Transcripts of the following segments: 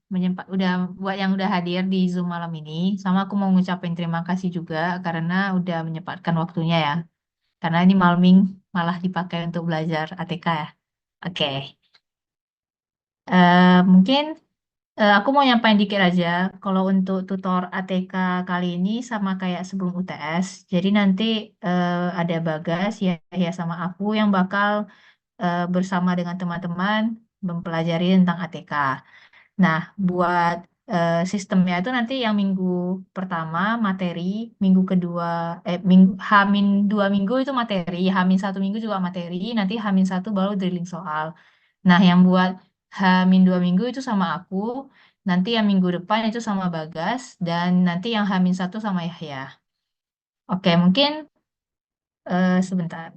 udah buat yang udah hadir di Zoom malam ini. Sama aku mau ngucapin terima kasih juga karena udah menyempatkan waktunya ya. Karena ini malming malah dipakai untuk belajar ATK ya. Oke. Mungkin aku mau nyampain dikit aja. Kalau untuk tutor ATK kali ini sama kayak sebelum UTS. Jadi nanti ada Bagas ya sama aku yang bakal bersama dengan teman-teman mempelajari tentang ATK. Nah, buat sistemnya itu nanti yang minggu pertama materi, minggu kedua, Hamin 2 minggu itu materi, Hamin 1 minggu juga materi, nanti Hamin 1 baru drilling soal. Nah, yang buat Hamin 2 minggu itu sama aku, nanti yang minggu depan itu sama Bagas, dan nanti yang Hamin 1 sama Yahya. Oke, mungkin sebentar.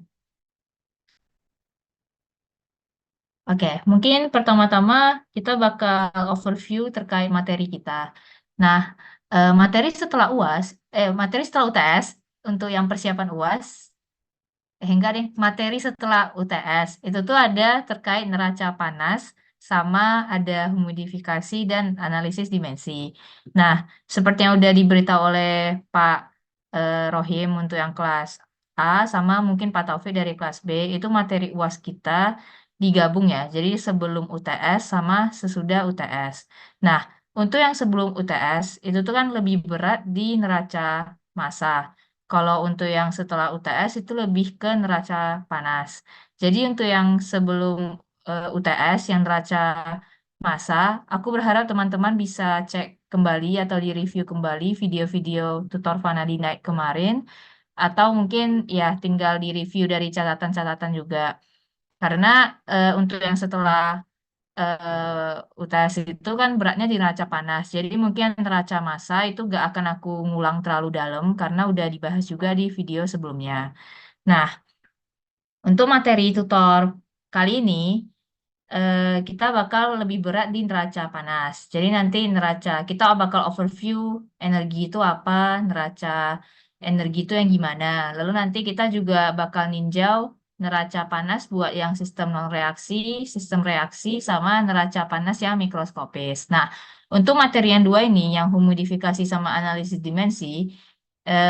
Oke, mungkin pertama-tama kita bakal overview terkait materi kita. Nah, materi setelah UTS untuk yang persiapan UAS, enggak deh, materi setelah UTS itu tuh ada terkait neraca panas sama ada humidifikasi dan analisis dimensi. Nah, seperti yang udah diberitahu oleh Pak Rohim untuk yang kelas A sama mungkin Pak Taufik dari kelas B itu materi UAS kita digabung ya. Jadi sebelum UTS sama sesudah UTS. Nah, untuk yang sebelum UTS itu tuh kan lebih berat di neraca massa. Kalau untuk yang setelah UTS itu lebih ke neraca panas. Jadi untuk yang sebelum UTS yang neraca massa, aku berharap teman-teman bisa cek kembali atau di-review kembali video-video tutor Fana di Night kemarin atau mungkin ya tinggal di-review dari catatan-catatan juga. Karena untuk yang setelah UTS itu kan beratnya di neraca panas. Jadi mungkin neraca massa itu gak akan aku ngulang terlalu dalam karena udah dibahas juga di video sebelumnya. Nah, untuk materi tutor kali ini kita bakal lebih berat di neraca panas. Jadi nanti kita bakal overview energi itu apa, neraca energi itu yang gimana. Lalu nanti kita juga bakal ninjau neraca panas buat yang sistem non reaksi, sistem reaksi, sama neraca panas yang mikroskopis. Nah, untuk materi yang dua ini, yang humidifikasi sama analisis dimensi,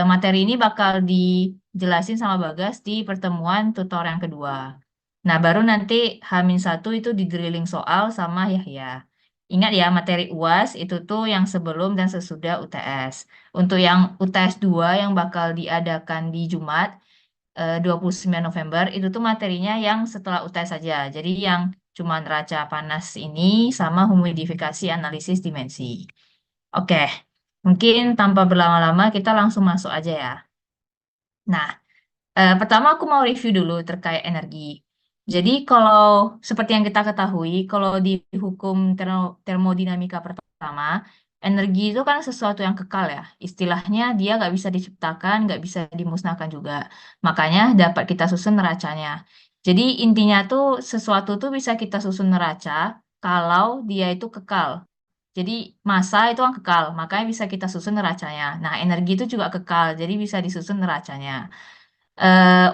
materi ini bakal dijelasin sama Bagas di pertemuan tutor yang kedua. Nah, baru nanti H-1 itu di drilling soal sama Yahya. Ingat ya, materi UAS itu tuh yang sebelum dan sesudah UTS. Untuk yang UTS 2 yang bakal diadakan di Jumat 29 November, itu tuh materinya yang setelah UTS saja. Jadi yang cuma neraca panas ini sama humidifikasi analisis dimensi. Oke, mungkin tanpa berlama-lama kita langsung masuk aja ya. Nah, pertama aku mau review dulu terkait energi. Jadi kalau seperti yang kita ketahui, kalau di hukum termodinamika pertama, energi itu kan sesuatu yang kekal ya. Istilahnya dia nggak bisa diciptakan, nggak bisa dimusnahkan juga. Makanya dapat kita susun neracanya. Jadi intinya tuh sesuatu tuh bisa kita susun neraca kalau dia itu kekal. Jadi massa itu kan kekal, makanya bisa kita susun neracanya. Nah, energi itu juga kekal, jadi bisa disusun neracanya.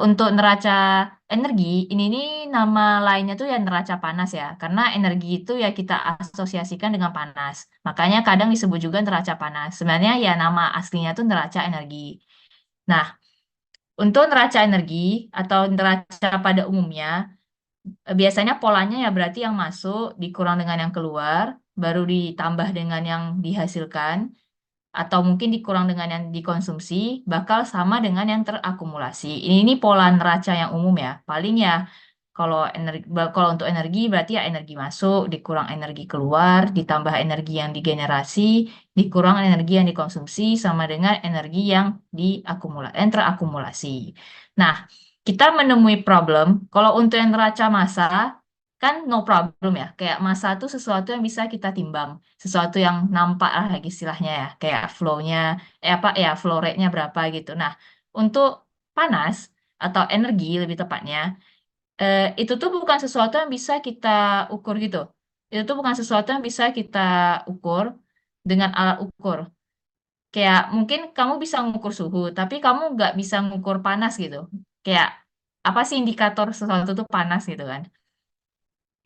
Untuk neraca energi, ini nih nama lainnya tuh ya neraca panas ya, karena energi itu ya kita asosiasikan dengan panas. Makanya kadang disebut juga neraca panas. Sebenarnya ya nama aslinya tuh neraca energi. Nah, untuk neraca energi atau neraca pada umumnya, biasanya polanya ya berarti yang masuk dikurang dengan yang keluar, baru ditambah dengan yang dihasilkan atau mungkin dikurang dengan yang dikonsumsi, bakal sama dengan yang terakumulasi. Ini pola neraca yang umum ya. Paling ya kalau untuk energi berarti ya energi masuk, dikurang energi keluar, ditambah energi yang digenerasi, dikurang energi yang dikonsumsi, sama dengan energi yang terakumulasi. Nah, kita menemui problem kalau untuk yang neraca massa kan no problem ya. Kayak massa itu sesuatu yang bisa kita timbang, sesuatu yang nampak lah istilahnya ya, kayak flow-nya, flow rate-nya berapa gitu. Nah, untuk panas atau energi lebih tepatnya, itu tuh bukan sesuatu yang bisa kita ukur gitu. Itu tuh bukan sesuatu yang bisa kita ukur dengan alat ukur. Kayak mungkin kamu bisa ngukur suhu, tapi kamu nggak bisa ngukur panas gitu. Kayak apa sih indikator sesuatu tuh panas gitu kan?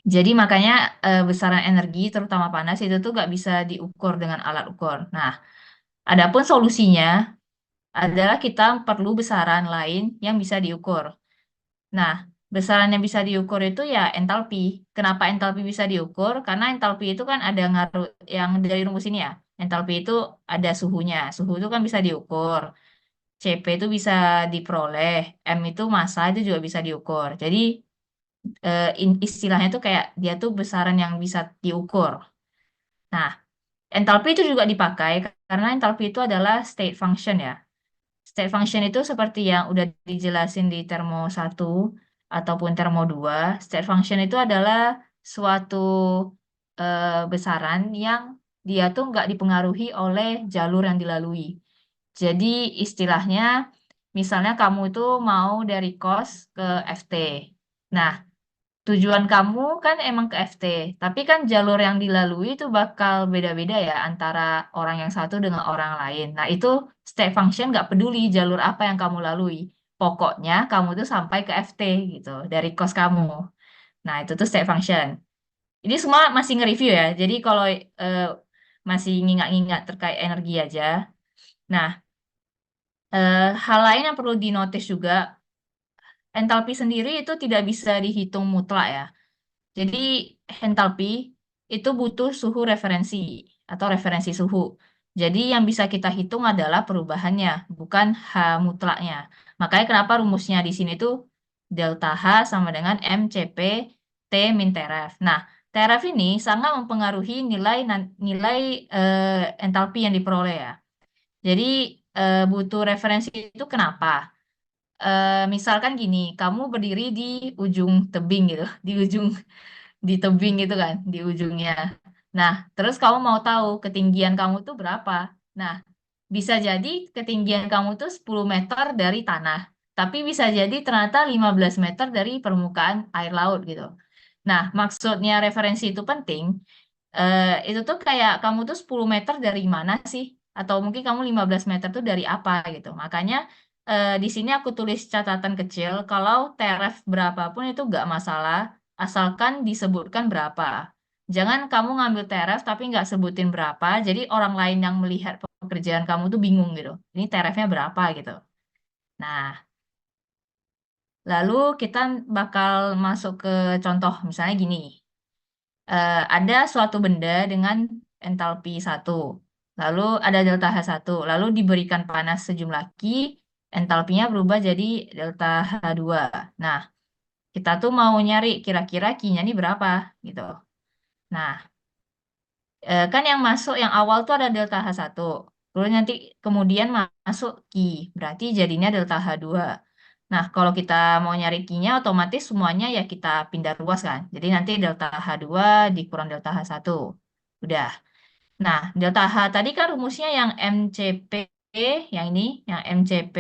Jadi makanya besaran energi, terutama panas, itu tuh nggak bisa diukur dengan alat ukur. Nah, adapun solusinya adalah kita perlu besaran lain yang bisa diukur. Nah, besaran yang bisa diukur itu ya entalpi. Kenapa entalpi bisa diukur? Karena entalpi itu kan ada ngaruh yang dari rumus ini ya. Entalpi itu ada suhunya. Suhu itu kan bisa diukur. CP itu bisa diperoleh. M itu massa itu juga bisa diukur. Jadi istilahnya itu kayak dia tuh besaran yang bisa diukur. Nah, entalpi itu juga dipakai karena entalpi itu adalah state function ya. State function itu seperti yang udah dijelasin di termo 1 ataupun termo 2. State function itu adalah suatu besaran yang dia tuh nggak dipengaruhi oleh jalur yang dilalui. Jadi istilahnya, misalnya kamu itu mau dari kos ke FT. Nah, tujuan kamu kan emang ke FT, tapi kan jalur yang dilalui itu bakal beda-beda ya antara orang yang satu dengan orang lain. Nah, itu step function nggak peduli jalur apa yang kamu lalui. Pokoknya kamu tuh sampai ke FT gitu, dari kos kamu. Nah, itu tuh step function. Ini semua masih nge-review ya, jadi kalau eh, masih ngingat-ngingat terkait energi aja. Nah, hal lain yang perlu dinotis juga, entalpi sendiri itu tidak bisa dihitung mutlak ya. Jadi entalpi itu butuh suhu referensi atau referensi suhu. Jadi yang bisa kita hitung adalah perubahannya, bukan H mutlaknya. Makanya kenapa rumusnya di sini tuh delta H sama dengan MCP T min Trf. Nah, Trf ini sangat mempengaruhi nilai entalpi yang diperoleh ya. Jadi butuh referensi itu kenapa? Misalkan gini, kamu berdiri di ujung tebing gitu, di ujung di tebing gitu kan, di ujungnya. Nah, terus kamu mau tahu ketinggian kamu tuh berapa. Nah, bisa jadi ketinggian kamu tuh 10 meter dari tanah, tapi bisa jadi ternyata 15 meter dari permukaan air laut gitu. Nah, maksudnya referensi itu penting, itu tuh kayak kamu tuh 10 meter dari mana sih? Atau mungkin kamu 15 meter tuh dari apa gitu. Makanya di sini aku tulis catatan kecil kalau TRF berapapun itu nggak masalah, asalkan disebutkan berapa. Jangan kamu ngambil TRF tapi nggak sebutin berapa, jadi orang lain yang melihat pekerjaan kamu tuh bingung gitu. Ini TRF-nya berapa gitu. Nah, lalu kita bakal masuk ke contoh, misalnya gini. Ada suatu benda dengan entalpi 1, lalu ada delta H1, lalu diberikan panas sejumlah Q, entalpinya berubah jadi delta H2. Nah, kita tuh mau nyari kira-kira Q-nya ini berapa gitu. Nah, kan yang masuk yang awal tuh ada delta H1, lalu nanti kemudian masuk Q, berarti jadinya delta H2. Nah, kalau kita mau nyari Q-nya otomatis semuanya ya kita pindah ruas kan. Jadi nanti delta H2 dikurang delta H1. Udah. Nah, delta H tadi kan rumusnya yang MCP, yang ini, yang MCP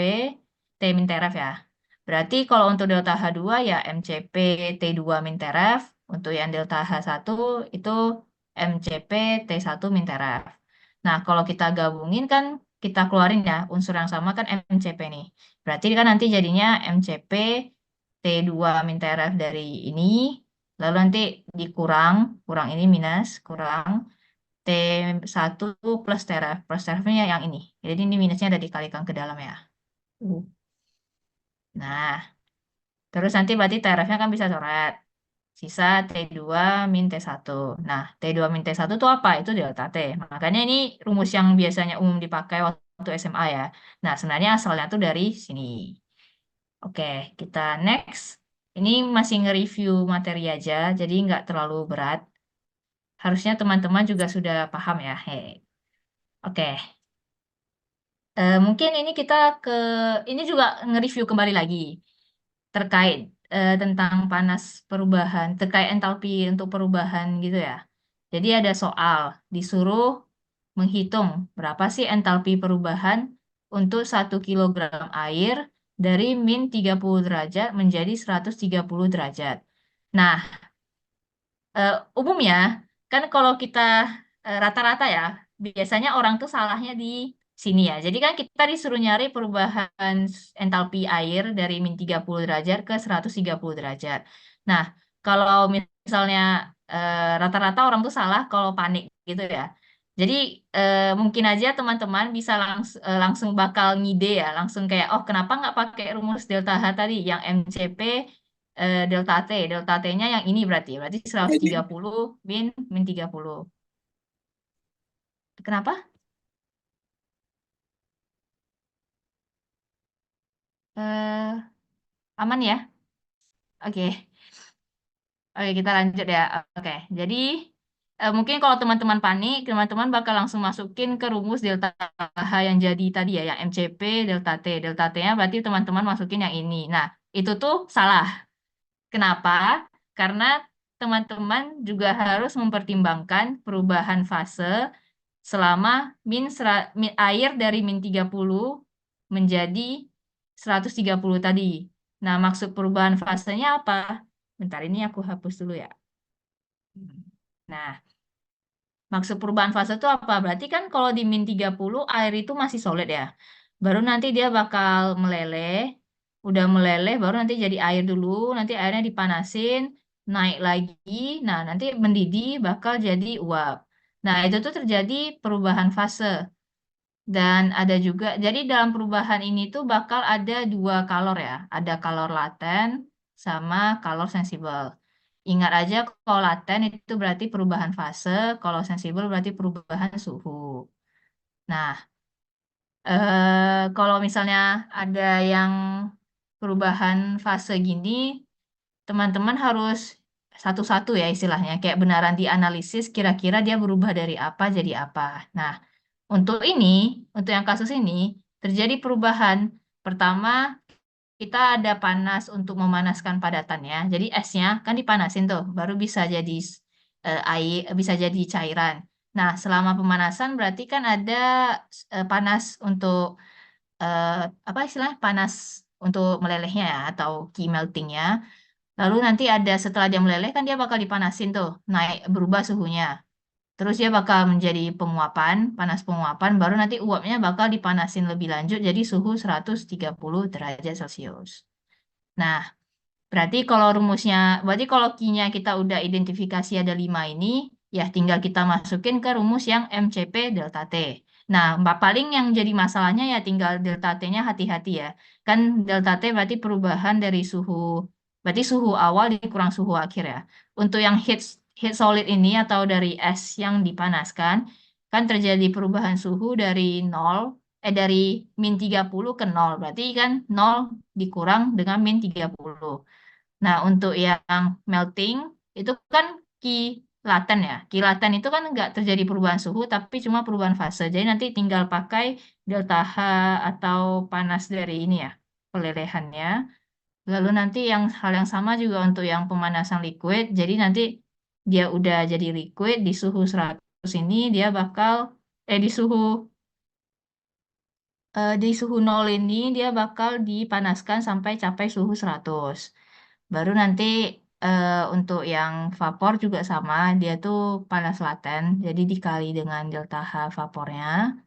T min Trf ya. Berarti kalau untuk delta H2 ya MCP T2 min Trf. Untuk yang delta H1 itu MCP T1 min Trf. Nah, kalau kita gabungin kan kita keluarin ya unsur yang sama kan MCP nih. Berarti kan nanti jadinya MCP T2 min Trf dari ini. Lalu nanti dikurang, kurang ini minus, kurang T1 plus TRF. Plus TRF-nya yang ini. Jadi ini minusnya ada dikalikan ke dalam ya. Uh. Nah, terus nanti berarti TRF-nya kan bisa coret. Sisa T2 min T1. Nah, T2 min T1 itu apa? Itu delta T. Makanya ini rumus yang biasanya umum dipakai waktu SMA ya. Nah, sebenarnya asalnya tuh dari sini. Oke, kita next. Ini masih nge-review materi aja, jadi nggak terlalu berat. Harusnya teman-teman juga sudah paham ya. Hei. Oke. Mungkin ini kita ke ini juga nge-review kembali lagi terkait tentang panas perubahan, terkait entalpi untuk perubahan gitu ya. Jadi ada soal disuruh menghitung berapa sih entalpi perubahan untuk 1 kilogram air dari min 30 derajat menjadi 130 derajat. Nah, umumnya kan kalau kita rata-rata ya biasanya orang tuh salahnya di sini ya. Jadi kan kita disuruh nyari perubahan entalpi air dari min 30 derajat ke 130 derajat. Nah, kalau misalnya rata-rata orang tuh salah kalau panik gitu ya. Jadi mungkin aja teman-teman bisa langsung bakal ngide ya, langsung kayak oh kenapa nggak pakai rumus delta H tadi yang MCP delta T. Delta T-nya yang ini berarti Nah, seratus tiga ini puluh min min 30. Kenapa? Eh, aman ya? Oke. Oke, kita lanjut ya. Oke, jadi mungkin kalau teman-teman panik, teman-teman bakal langsung masukin ke rumus delta H yang jadi tadi ya, yang MCP delta T. Delta T-nya berarti teman-teman masukin yang ini. Nah, itu tuh salah. Kenapa? Karena teman-teman juga harus mempertimbangkan perubahan fase selama air dari min 30 menjadi 130 tadi. Nah, maksud perubahan fasenya apa? Bentar, ini aku hapus dulu ya. Nah, maksud perubahan fase itu apa? Berarti kan kalau di min 30 air itu masih solid ya. Baru nanti dia bakal meleleh. Udah meleleh baru nanti jadi air dulu. Nanti airnya dipanasin, naik lagi. Nah, nanti mendidih bakal jadi uap. Nah, itu tuh terjadi perubahan fase. Dan ada juga, jadi dalam perubahan ini tuh bakal ada dua kalor ya. Ada kalor laten sama kalor sensibel. Ingat aja kalau laten itu berarti perubahan fase, kalau sensibel berarti perubahan suhu. Nah, kalau misalnya ada yang perubahan fase gini, teman-teman harus satu-satu ya istilahnya, kayak benaran dianalisis kira-kira dia berubah dari apa jadi apa. Nah, untuk ini, untuk yang kasus ini, terjadi perubahan. Pertama, kita ada panas untuk memanaskan padatannya. Jadi esnya kan dipanasin tuh, baru bisa jadi air, bisa jadi cairan. Nah, selama pemanasan berarti kan ada panas untuk eh, apa istilah panas untuk melelehnya ya atau key meltingnya. Lalu nanti ada setelah dia meleleh kan dia bakal dipanasin tuh, naik berubah suhunya. Terus dia bakal menjadi penguapan, panas penguapan, baru nanti uapnya bakal dipanasin lebih lanjut jadi suhu 130 derajat Celcius. Nah, berarti kalau key-nya kita udah identifikasi ada 5 ini, ya tinggal kita masukin ke rumus yang MCP delta T. Nah, paling yang jadi masalahnya ya tinggal delta T-nya hati-hati ya. Kan delta T berarti perubahan dari berarti suhu awal dikurang suhu akhir ya. Untuk yang heat solid ini atau dari es yang dipanaskan, kan terjadi perubahan suhu dari min 30 ke nol. Berarti kan nol dikurang dengan min 30. Nah, untuk yang melting itu kan kilatan ya. Kilatan itu kan nggak terjadi perubahan suhu, tapi cuma perubahan fase. Jadi nanti tinggal pakai delta H atau panas dari ini ya, pelelehannya. Lalu nanti hal yang sama juga untuk yang pemanasan liquid. Jadi nanti dia udah jadi liquid di suhu 100 ini dia bakal di suhu nol ini dia bakal dipanaskan sampai capai suhu 100. Baru nanti untuk yang vapor juga sama, dia tuh panas laten, jadi dikali dengan delta H vapornya.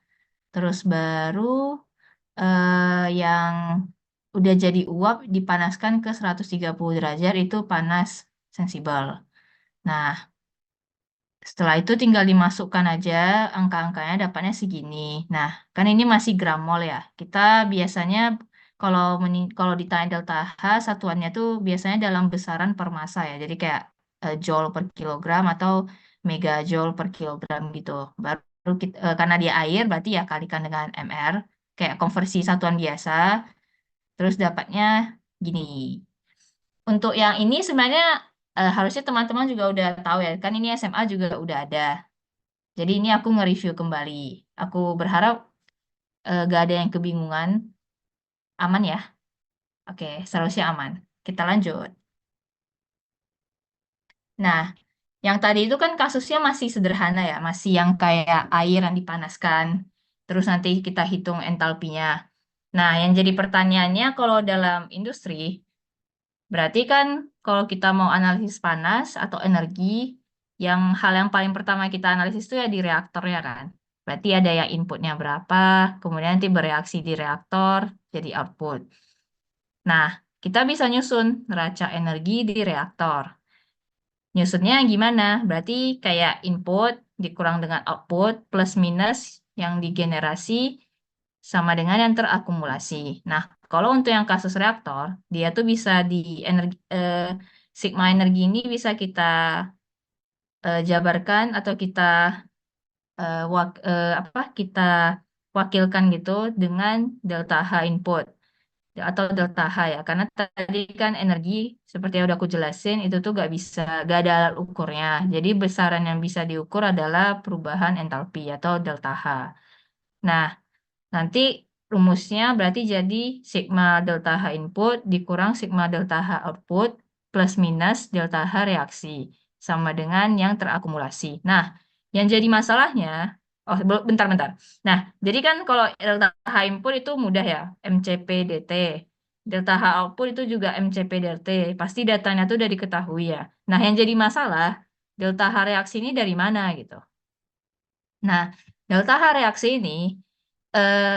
Terus baru yang udah jadi uap dipanaskan ke 130 derajat itu panas sensibel. Nah, setelah itu tinggal dimasukkan aja angka-angkanya dapatnya segini. Nah, kan ini masih gram mol ya. Kita biasanya kalau ditanya delta H satuannya tuh biasanya dalam besaran per massa ya. Jadi kayak joule per kilogram atau megajoule per kilogram gitu. Baru karena dia air berarti ya kalikan dengan mR kayak konversi satuan biasa. Terus dapatnya gini. Untuk yang ini sebenarnya harusnya teman-teman juga udah tahu ya. Kan ini SMA juga udah ada. Jadi ini aku nge-review kembali. Aku berharap gak ada yang kebingungan. Aman ya? Oke, seharusnya aman. Kita lanjut. Nah, yang tadi itu kan kasusnya masih sederhana ya. Masih yang kayak air yang dipanaskan. Terus nanti kita hitung entalpinya. Nah, yang jadi pertanyaannya kalau dalam industri, berarti kan kalau kita mau analisis panas atau energi, hal yang paling pertama kita analisis itu ya di reaktornya kan. Berarti ada yang inputnya berapa, kemudian nanti bereaksi di reaktor, jadi output. Nah, kita bisa nyusun neraca energi di reaktor. Nyusunnya gimana? Berarti kayak input dikurang dengan output plus minus yang digenerasi sama dengan yang terakumulasi. Nah, kalau untuk yang kasus reaktor, dia tuh bisa di energi sigma energi ini bisa kita jabarkan atau kita apa kita wakilkan gitu dengan delta H input atau delta H ya, karena tadi kan energi seperti yang udah aku jelasin itu tuh gak ada alat ukurnya. Jadi besaran yang bisa diukur adalah perubahan entalpi atau delta H. Nah, nanti rumusnya berarti jadi sigma delta H input dikurang sigma delta H output plus minus delta H reaksi sama dengan yang terakumulasi. Nah, yang jadi masalahnya, oh bentar-bentar. Nah, jadi kan kalau delta H input itu mudah ya, MCP dt. Delta H output itu juga MCP dt. Pasti datanya itu udah diketahui ya. Nah, yang jadi masalah, delta H reaksi ini dari mana gitu. Nah, delta H reaksi ini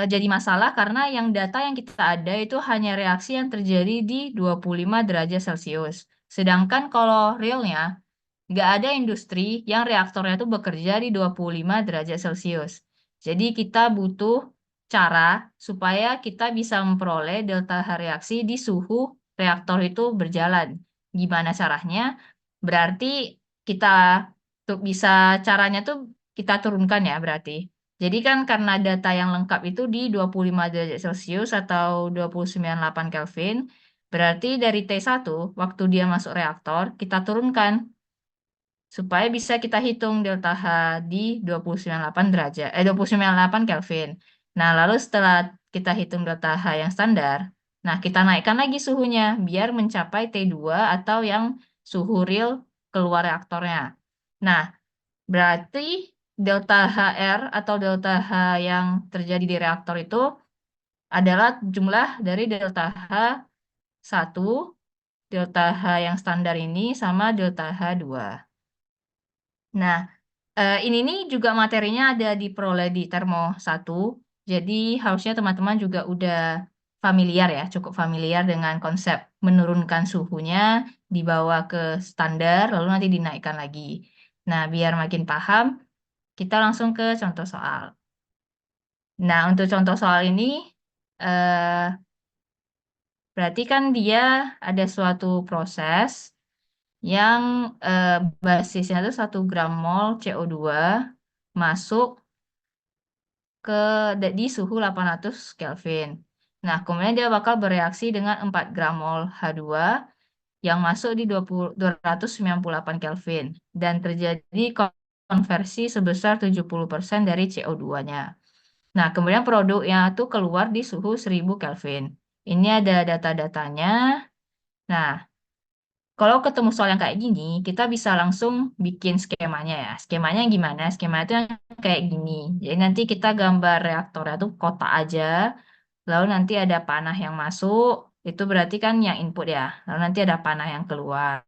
jadi masalah karena yang data yang kita ada itu hanya reaksi yang terjadi di 25 derajat Celcius. Sedangkan kalau realnya, nggak ada industri yang reaktornya itu bekerja di 25 derajat Celcius. Jadi kita butuh cara supaya kita bisa memperoleh delta H reaksi di suhu reaktor itu berjalan. Gimana caranya? Berarti kita tuh bisa caranya tuh kita turunkan ya berarti. Jadi kan karena data yang lengkap itu di 25 derajat Celcius atau 29,8 Kelvin, berarti dari T1 waktu dia masuk reaktor kita turunkan supaya bisa kita hitung delta H di 29,8 derajat, 29,8 Kelvin. Nah, lalu setelah kita hitung delta H yang standar, nah kita naikkan lagi suhunya biar mencapai T2 atau yang suhu real keluar reaktornya. Nah, berarti delta HR atau delta H yang terjadi di reaktor itu adalah jumlah dari delta H1, delta H yang standar ini sama delta H2. Nah, ini nih juga materinya ada diperoleh di Termo 1. Jadi harusnya teman-teman juga udah familiar ya, cukup familiar dengan konsep menurunkan suhunya dibawa ke standar, lalu nanti dinaikkan lagi. Nah, biar makin paham, kita langsung ke contoh soal. Nah, untuk contoh soal ini, eh, berarti kan dia ada suatu proses yang eh, basisnya itu 1 gram mol CO2 masuk ke di suhu 800 Kelvin. Nah, kemudian dia bakal bereaksi dengan 4 gram mol H2 yang masuk di 298 Kelvin dan terjadi konversi sebesar 70% dari CO2-nya. Nah, kemudian produknya itu keluar di suhu 1000 Kelvin. Ini ada data-datanya. Nah, kalau ketemu soal yang kayak gini, kita bisa langsung bikin skemanya ya. Skemanya gimana? Skema itu yang kayak gini. Jadi nanti kita gambar reaktornya tuh kotak aja. Lalu nanti ada panah yang masuk. Itu berarti kan yang input ya. Lalu nanti ada panah yang keluar.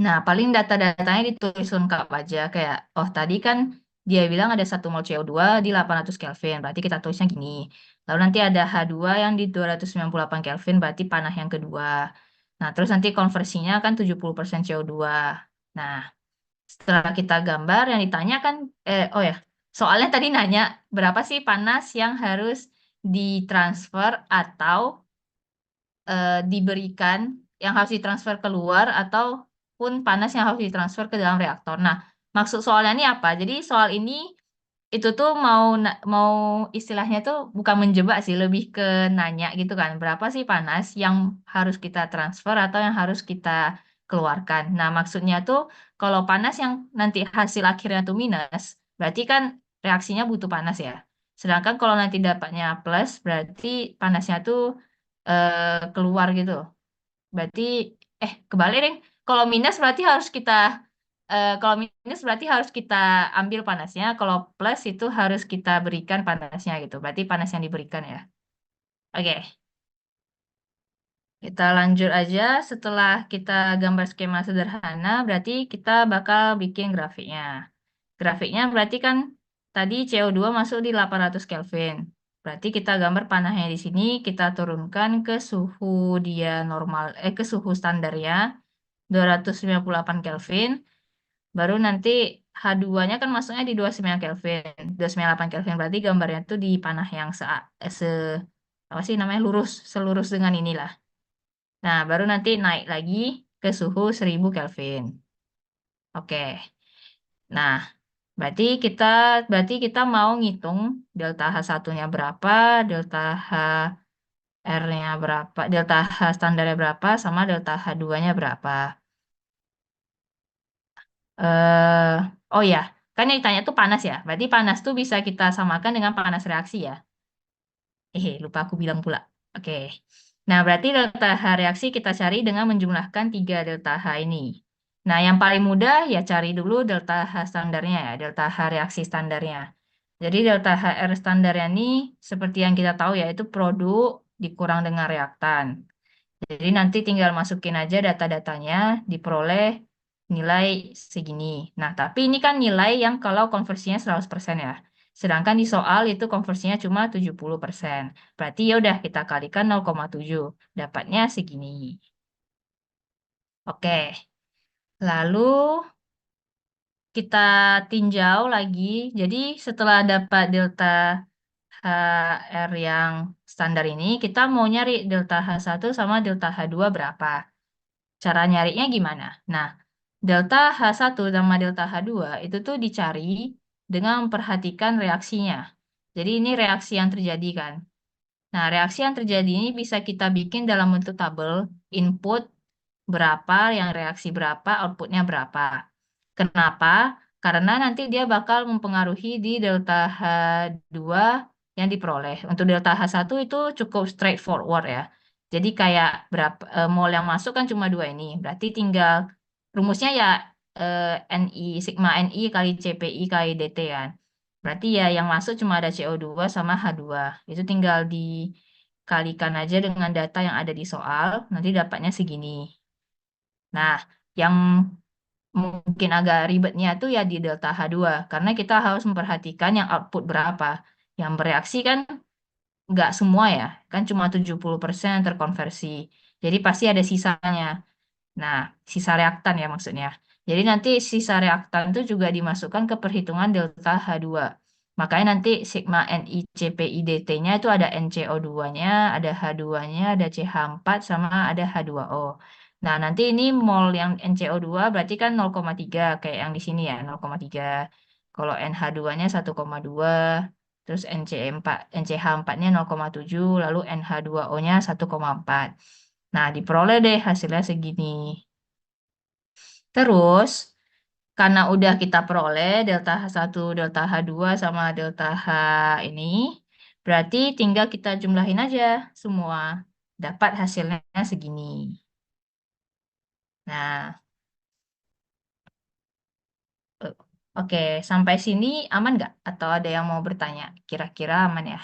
Nah, paling data-datanya ditulis lengkap aja. Kayak, oh tadi kan dia bilang ada 1 mol CO2 di 800 Kelvin. Berarti kita tulisnya gini. Lalu nanti ada H2 yang di 298 Kelvin. Berarti panah yang kedua. Nah, terus nanti konversinya kan 70% CO2. Nah, setelah kita gambar, yang ditanya kan, oh ya, soalnya tadi nanya berapa sih panas yang harus ditransfer atau diberikan, yang harus ditransfer keluar ataupun panas yang harus ditransfer ke dalam reaktor. Nah, maksud soalnya ini apa? Jadi soal ini itu tuh mau istilahnya tuh bukan menjebak sih, lebih ke nanya gitu kan, berapa sih panas yang harus kita transfer atau yang harus kita keluarkan. Nah, maksudnya tuh kalau panas yang nanti hasil akhirnya tuh minus, berarti kan reaksinya butuh panas ya. Sedangkan kalau nanti dapatnya plus, berarti panasnya tuh keluar gitu. Berarti kebalik deh. Kalau minus berarti harus kita kalau minus berarti harus kita ambil panasnya, kalau plus itu harus kita berikan panasnya gitu. Berarti panas yang diberikan ya. Oke, kita lanjut aja. Setelah kita gambar skema sederhana, berarti kita bakal bikin grafiknya. Grafiknya berarti kan tadi CO2 masuk di 800 Kelvin. Berarti kita gambar panahnya di sini, kita turunkan ke suhu dia normal, ke suhu standarnya 258 Kelvin, baru nanti H2-nya kan masuknya di 29 Kelvin. 298 Kelvin berarti gambarnya tuh di panah yang apa sih namanya, selurus dengan inilah. Nah, baru nanti naik lagi ke suhu 1000 Kelvin. Oke. Nah, berarti kita mau ngitung delta H1-nya berapa, delta HR-nya berapa, delta H standarnya berapa, sama delta H2-nya berapa. eh oh ya, kan yang ditanya tuh panas ya. Berarti panas tuh bisa kita samakan dengan panas reaksi ya. Lupa aku bilang pula. Oke. Nah, berarti delta H reaksi kita cari dengan menjumlahkan 3 delta H ini. Nah, yang paling mudah ya cari dulu delta H standarnya ya, delta H reaksi standarnya. Jadi delta HR standarnya ini seperti yang kita tahu ya, itu produk dikurang dengan reaktan. Jadi nanti tinggal masukin aja data-datanya, diperoleh nilai segini. Nah, tapi ini kan nilai yang kalau konversinya 100% ya. Sedangkan di soal itu konversinya cuma 70%. Berarti ya udah kita kalikan 0,7. Dapatnya segini. Oke. Lalu kita tinjau lagi. Jadi setelah dapat delta HR yang standar ini, kita mau nyari delta H1 sama delta H2 berapa. Cara nyarinya gimana? Nah, delta H1 sama delta H2 itu tuh dicari dengan memperhatikan reaksinya. Jadi ini reaksi yang terjadi kan. Nah, reaksi yang terjadi ini bisa kita bikin dalam bentuk tabel, input berapa, yang reaksi berapa, outputnya berapa. Kenapa? Karena nanti dia bakal mempengaruhi di delta H2 yang diperoleh. Untuk delta H1 itu cukup straightforward ya. Jadi kayak berapa mol yang masuk kan cuma dua ini. Berarti tinggal rumusnya ya NI sigma NI kali CPI kali DT kan. Berarti ya yang masuk cuma ada CO2 sama H2. Itu tinggal dikalikan aja dengan data yang ada di soal, nanti dapatnya segini. Nah, yang mungkin agak ribetnya tuh ya di delta H2 karena kita harus memperhatikan yang output berapa. Yang bereaksi kan nggak semua ya, kan cuma 70% terkonversi. Jadi pasti ada sisanya. Nah, sisa reaktan ya maksudnya. Jadi nanti sisa reaktan itu juga dimasukkan ke perhitungan delta H2. Makanya nanti sigma NiCPIDT-nya itu ada NCO2-nya, ada H2-nya, ada CH4, sama ada H2O. Nah, nanti ini mol yang NCO2 berarti kan 0,3 kayak yang di sini ya, 0,3. Kalau NH2-nya 1,2, terus NCH4-nya 0,7, lalu NH2O-nya 1,4. Nah, diperoleh deh hasilnya segini. Terus, karena udah kita peroleh delta H1, delta H2, sama delta H ini, berarti tinggal kita jumlahin aja semua. Dapat hasilnya segini. Nah, eh, oke, sampai sini aman nggak? Atau ada yang mau bertanya? Kira-kira aman ya?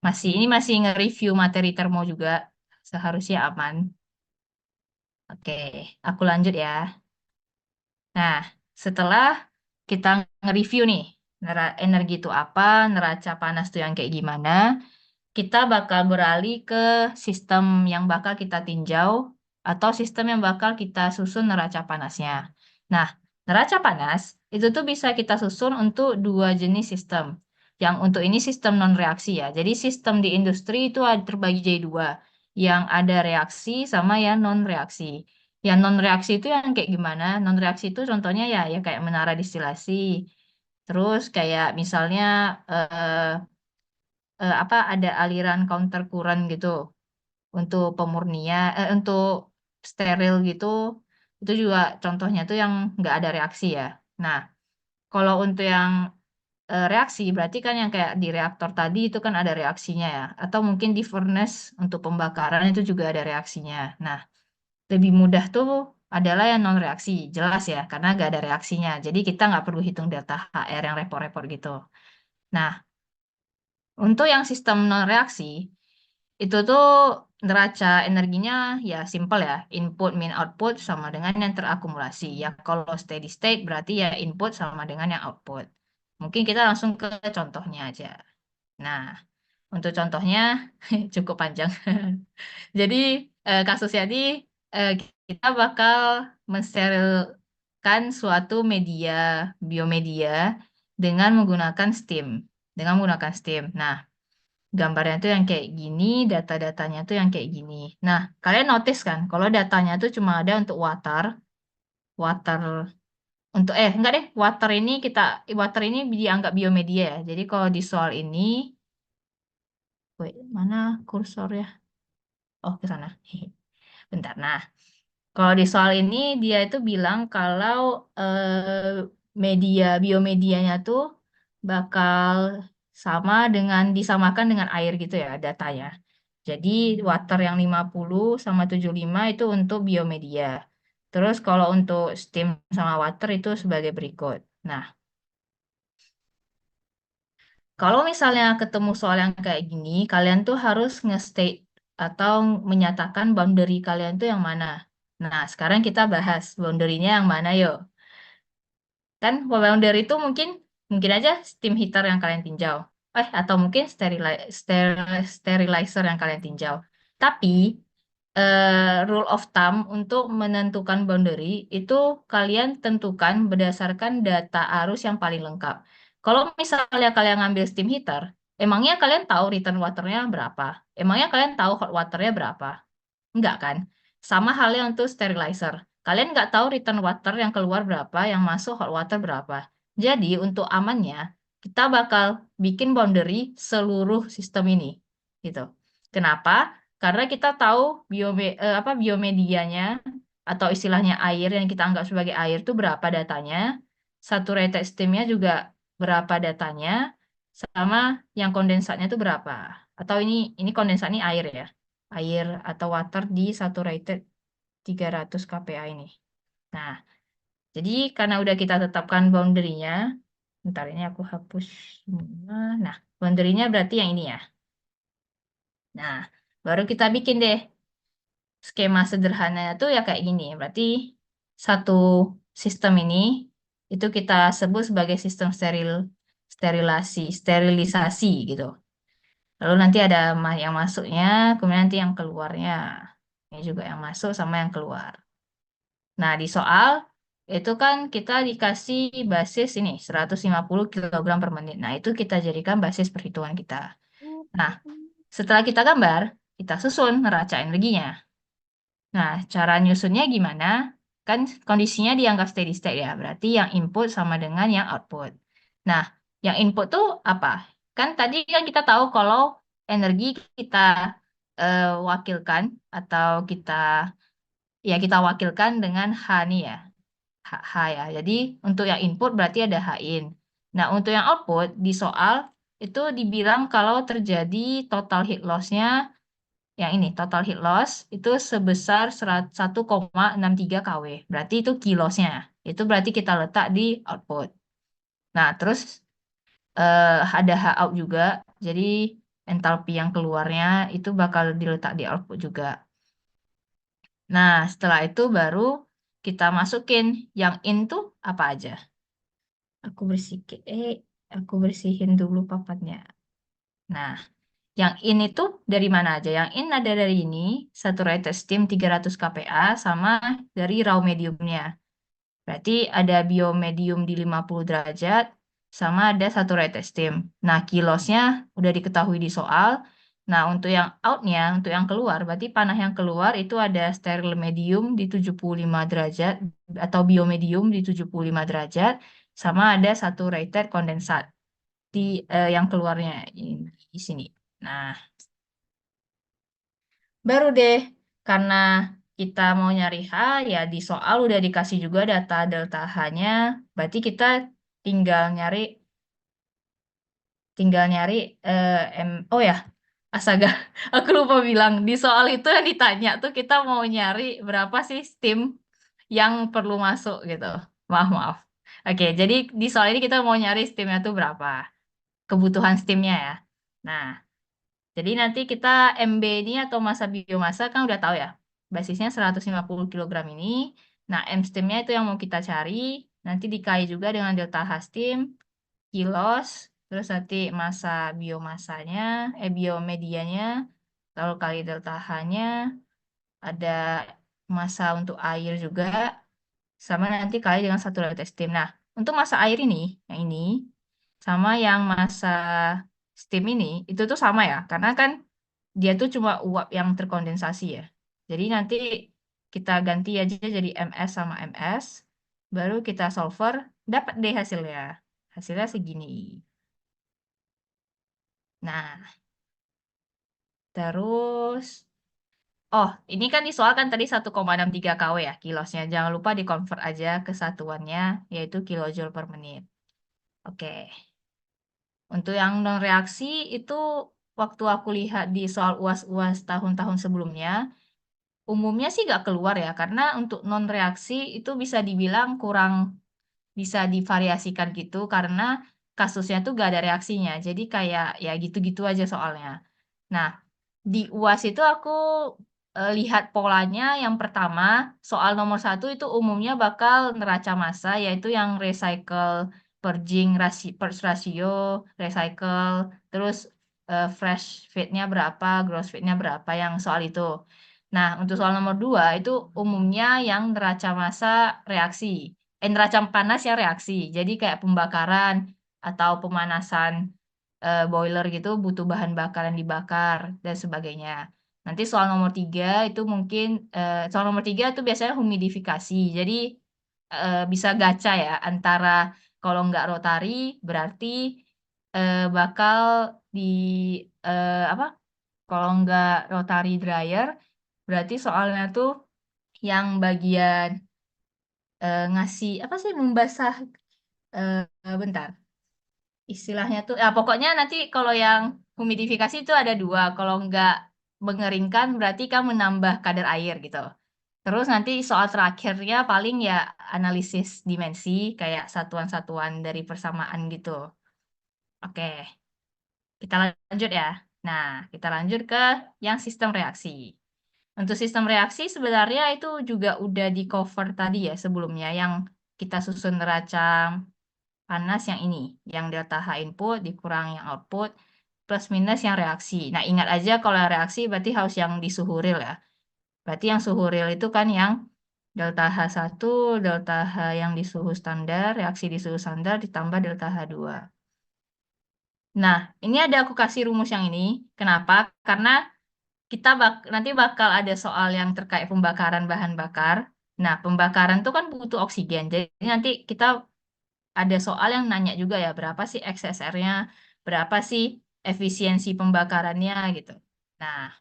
Ini masih nge-review materi termo juga. Seharusnya aman. Oke, aku lanjut ya. Nah, setelah kita nge-review nih, energi itu apa, neraca panas itu yang kayak gimana, kita bakal beralih ke sistem yang bakal kita tinjau atau sistem yang bakal kita susun neraca panasnya. Nah, neraca panas itu tuh bisa kita susun untuk dua jenis sistem. Yang untuk ini sistem non-reaksi ya. Jadi sistem di industri itu terbagi jadi dua. Yang ada reaksi sama yang non-reaksi. Yang non-reaksi itu yang kayak gimana? Non-reaksi itu contohnya ya kayak menara distilasi. Terus kayak misalnya apa ada aliran counter current gitu untuk pemurnian untuk steril gitu, itu juga contohnya tuh yang nggak ada reaksi ya. Nah, kalau untuk yang reaksi berarti kan yang kayak di reaktor tadi itu kan ada reaksinya ya, atau mungkin di furnace untuk pembakaran itu juga ada reaksinya. Nah, lebih mudah tuh adalah yang non reaksi, jelas ya karena nggak ada reaksinya, jadi kita nggak perlu hitung delta HR yang repot-repot gitu. Nah, untuk yang sistem non reaksi itu tuh neraca energinya ya simple ya, input min output sama dengan yang terakumulasi. Ya kalau steady state berarti ya input sama dengan yang output. Mungkin kita langsung ke contohnya aja. Nah, untuk contohnya cukup panjang. Jadi kasusnya ini kita bakal mensterilkan suatu media, biomedia, dengan menggunakan steam. Dengan menggunakan steam. Nah, gambarnya tuh yang kayak gini, data-datanya tuh yang kayak gini. Nah, kalian notice kan, kalau datanya tuh cuma ada untuk water enggak deh, water ini dianggap biomedia ya. Jadi kalau di soal ini, wait, mana kursornya? Oh, ke sana. Bentar. Nah, kalau di soal ini dia itu bilang kalau biomedianya tuh bakal disamakan dengan air gitu ya datanya. Jadi water yang 50 sama 75 itu untuk biomedia. Terus kalau untuk steam sama water itu sebagai berikut. Nah, kalau misalnya ketemu soal yang kayak gini, kalian tuh harus nge-state atau menyatakan boundary kalian tuh yang mana. Nah, sekarang kita bahas boundary-nya yang mana, yuk. Kan boundary itu mungkin mungkin aja steam heater yang kalian tinjau. Atau mungkin sterilizer yang kalian tinjau. Tapi rule of thumb untuk menentukan boundary itu kalian tentukan berdasarkan data arus yang paling lengkap. Kalau misalnya kalian ngambil steam heater, emangnya kalian tahu return waternya berapa? Emangnya kalian tahu hot waternya berapa? Enggak kan? Sama halnya untuk sterilizer. Kalian nggak tahu return water yang keluar berapa, yang masuk hot water berapa. Jadi untuk amannya, kita bakal bikin boundary seluruh sistem ini. Gitu. Kenapa? Karena kita tahu biomedianya atau istilahnya air yang kita anggap sebagai air itu berapa datanya, saturated steam-nya juga berapa datanya, sama yang kondensatnya itu berapa. Atau ini kondensat ini air ya, air atau water di saturated 300 kPa ini. Nah, jadi karena udah kita tetapkan boundary-nya, bentar ini aku hapus semua. Nah, boundary-nya berarti yang ini ya. Nah, baru kita bikin deh skema sederhananya tuh ya kayak gini. Berarti satu sistem ini itu kita sebut sebagai sistem sterilisasi gitu. Lalu nanti ada yang masuknya, kemudian nanti yang keluarnya. Ini juga yang masuk sama yang keluar. Nah, di soal itu kan kita dikasih basis ini 150 kg per menit. Nah, itu kita jadikan basis perhitungan kita. Nah, setelah kita gambar, kita susun neraca energinya. Nah, cara nyusunnya gimana? Kan kondisinya dianggap steady state ya, berarti yang input sama dengan yang output. Nah, yang input tuh apa? Kan tadi kan kita tahu kalau energi kita wakilkan atau kita wakilkan dengan H nih ya, H ya. Jadi untuk yang input berarti ada H in. Nah, untuk yang output di soal itu dibilang kalau terjadi total heat loss-nya yang ini, total heat loss itu sebesar 1,63 kW. Berarti itu kilosnya. Itu berarti kita letak di output. Nah, terus ada H out juga. Jadi entalpi yang keluarnya itu bakal diletak di output juga. Nah, setelah itu baru kita masukin yang in tuh apa aja. Aku bersihin, aku bersihin dulu papatnya. Nah, yang in itu dari mana aja? Yang in ada dari ini, saturated steam 300 kPa sama dari raw mediumnya. Berarti ada biomedium di 50 derajat sama ada saturated steam. Nah, kilosnya udah diketahui di soal. Nah, untuk yang outnya, untuk yang keluar, berarti panah yang keluar itu ada steril medium di 75 derajat atau biomedium di 75 derajat sama ada saturated kondensat di yang keluarnya ini, di sini. Nah, baru deh, karena kita mau nyari H, ya di soal udah dikasih juga data delta H-nya, berarti kita tinggal nyari, tinggal nyari, oh ya, astaga, aku lupa bilang, di soal itu yang ditanya tuh kita mau nyari berapa sih steam yang perlu masuk gitu. Maaf, maaf. Oke, jadi di soal ini kita mau nyari steamnya tuh berapa, kebutuhan steamnya ya. Nah, jadi nanti kita MB ini atau massa biomasa kan udah tahu ya. Basisnya 150 kilogram ini. Nah, M steamnya itu yang mau kita cari. Nanti dikali juga dengan delta H steam, kilos, terus nanti massa biomasanya, biomedianya, lalu kali delta H-nya, ada massa untuk air juga, sama nanti kali dengan satu liter steam. Nah, untuk massa air ini, yang ini, sama yang massa steam ini, itu tuh sama ya, karena kan dia tuh cuma uap yang terkondensasi ya. Jadi nanti kita ganti aja jadi MS sama MS, baru kita solver, dapat deh hasilnya. Hasilnya segini. Nah, terus, oh, ini kan disoalkan tadi 1,63 kW ya kilosnya. Jangan lupa dikonvert aja ke satuannya, yaitu kilojoule per menit. Oke. Untuk yang non reaksi itu waktu aku lihat di soal UAS-UAS tahun-tahun sebelumnya, umumnya sih nggak keluar ya, karena untuk non reaksi itu bisa dibilang kurang bisa divariasikan gitu, karena kasusnya tuh gak ada reaksinya. Jadi kayak ya gitu-gitu aja soalnya. Nah, di UAS itu aku lihat polanya yang pertama, soal nomor satu itu umumnya bakal neraca massa, yaitu yang recycle purging ratio, recycle, terus fresh feed-nya berapa, gross feed-nya berapa, yang soal itu. Nah, untuk soal nomor dua itu umumnya yang neraca massa reaksi. Neraca panas ya reaksi. Jadi kayak pembakaran atau pemanasan boiler gitu butuh bahan bakar yang dibakar dan sebagainya. Nanti soal nomor tiga itu mungkin soal nomor tiga itu biasanya humidifikasi. Jadi bisa gacha ya antara kalau nggak rotari berarti bakal di apa? Kalau nggak rotary dryer berarti soalnya tuh yang bagian ngasih apa sih membasah bentar. Istilahnya tuh, ya pokoknya nanti kalau yang humidifikasi itu ada dua. Kalau nggak mengeringkan berarti kan menambah kadar air gitu. Terus nanti soal terakhirnya paling ya analisis dimensi kayak satuan-satuan dari persamaan gitu. Oke, kita lanjut ya. Nah, kita lanjut ke yang sistem reaksi. Untuk sistem reaksi sebenarnya itu juga udah di cover tadi ya sebelumnya yang kita susun neraca panas yang ini, yang delta H input dikurang yang output plus minus yang reaksi. Nah, ingat aja kalau yang reaksi berarti harus yang di suhu real ya. Berarti yang suhu real itu kan yang delta H1, delta H yang di suhu standar, reaksi di suhu standar ditambah delta H2. Nah, ini ada aku kasih rumus yang ini. Kenapa? Karena kita nanti bakal ada soal yang terkait pembakaran bahan bakar. Nah, pembakaran itu kan butuh oksigen. Jadi nanti kita ada soal yang nanya juga ya, berapa sih XSR-nya, berapa sih efisiensi pembakarannya gitu. Nah,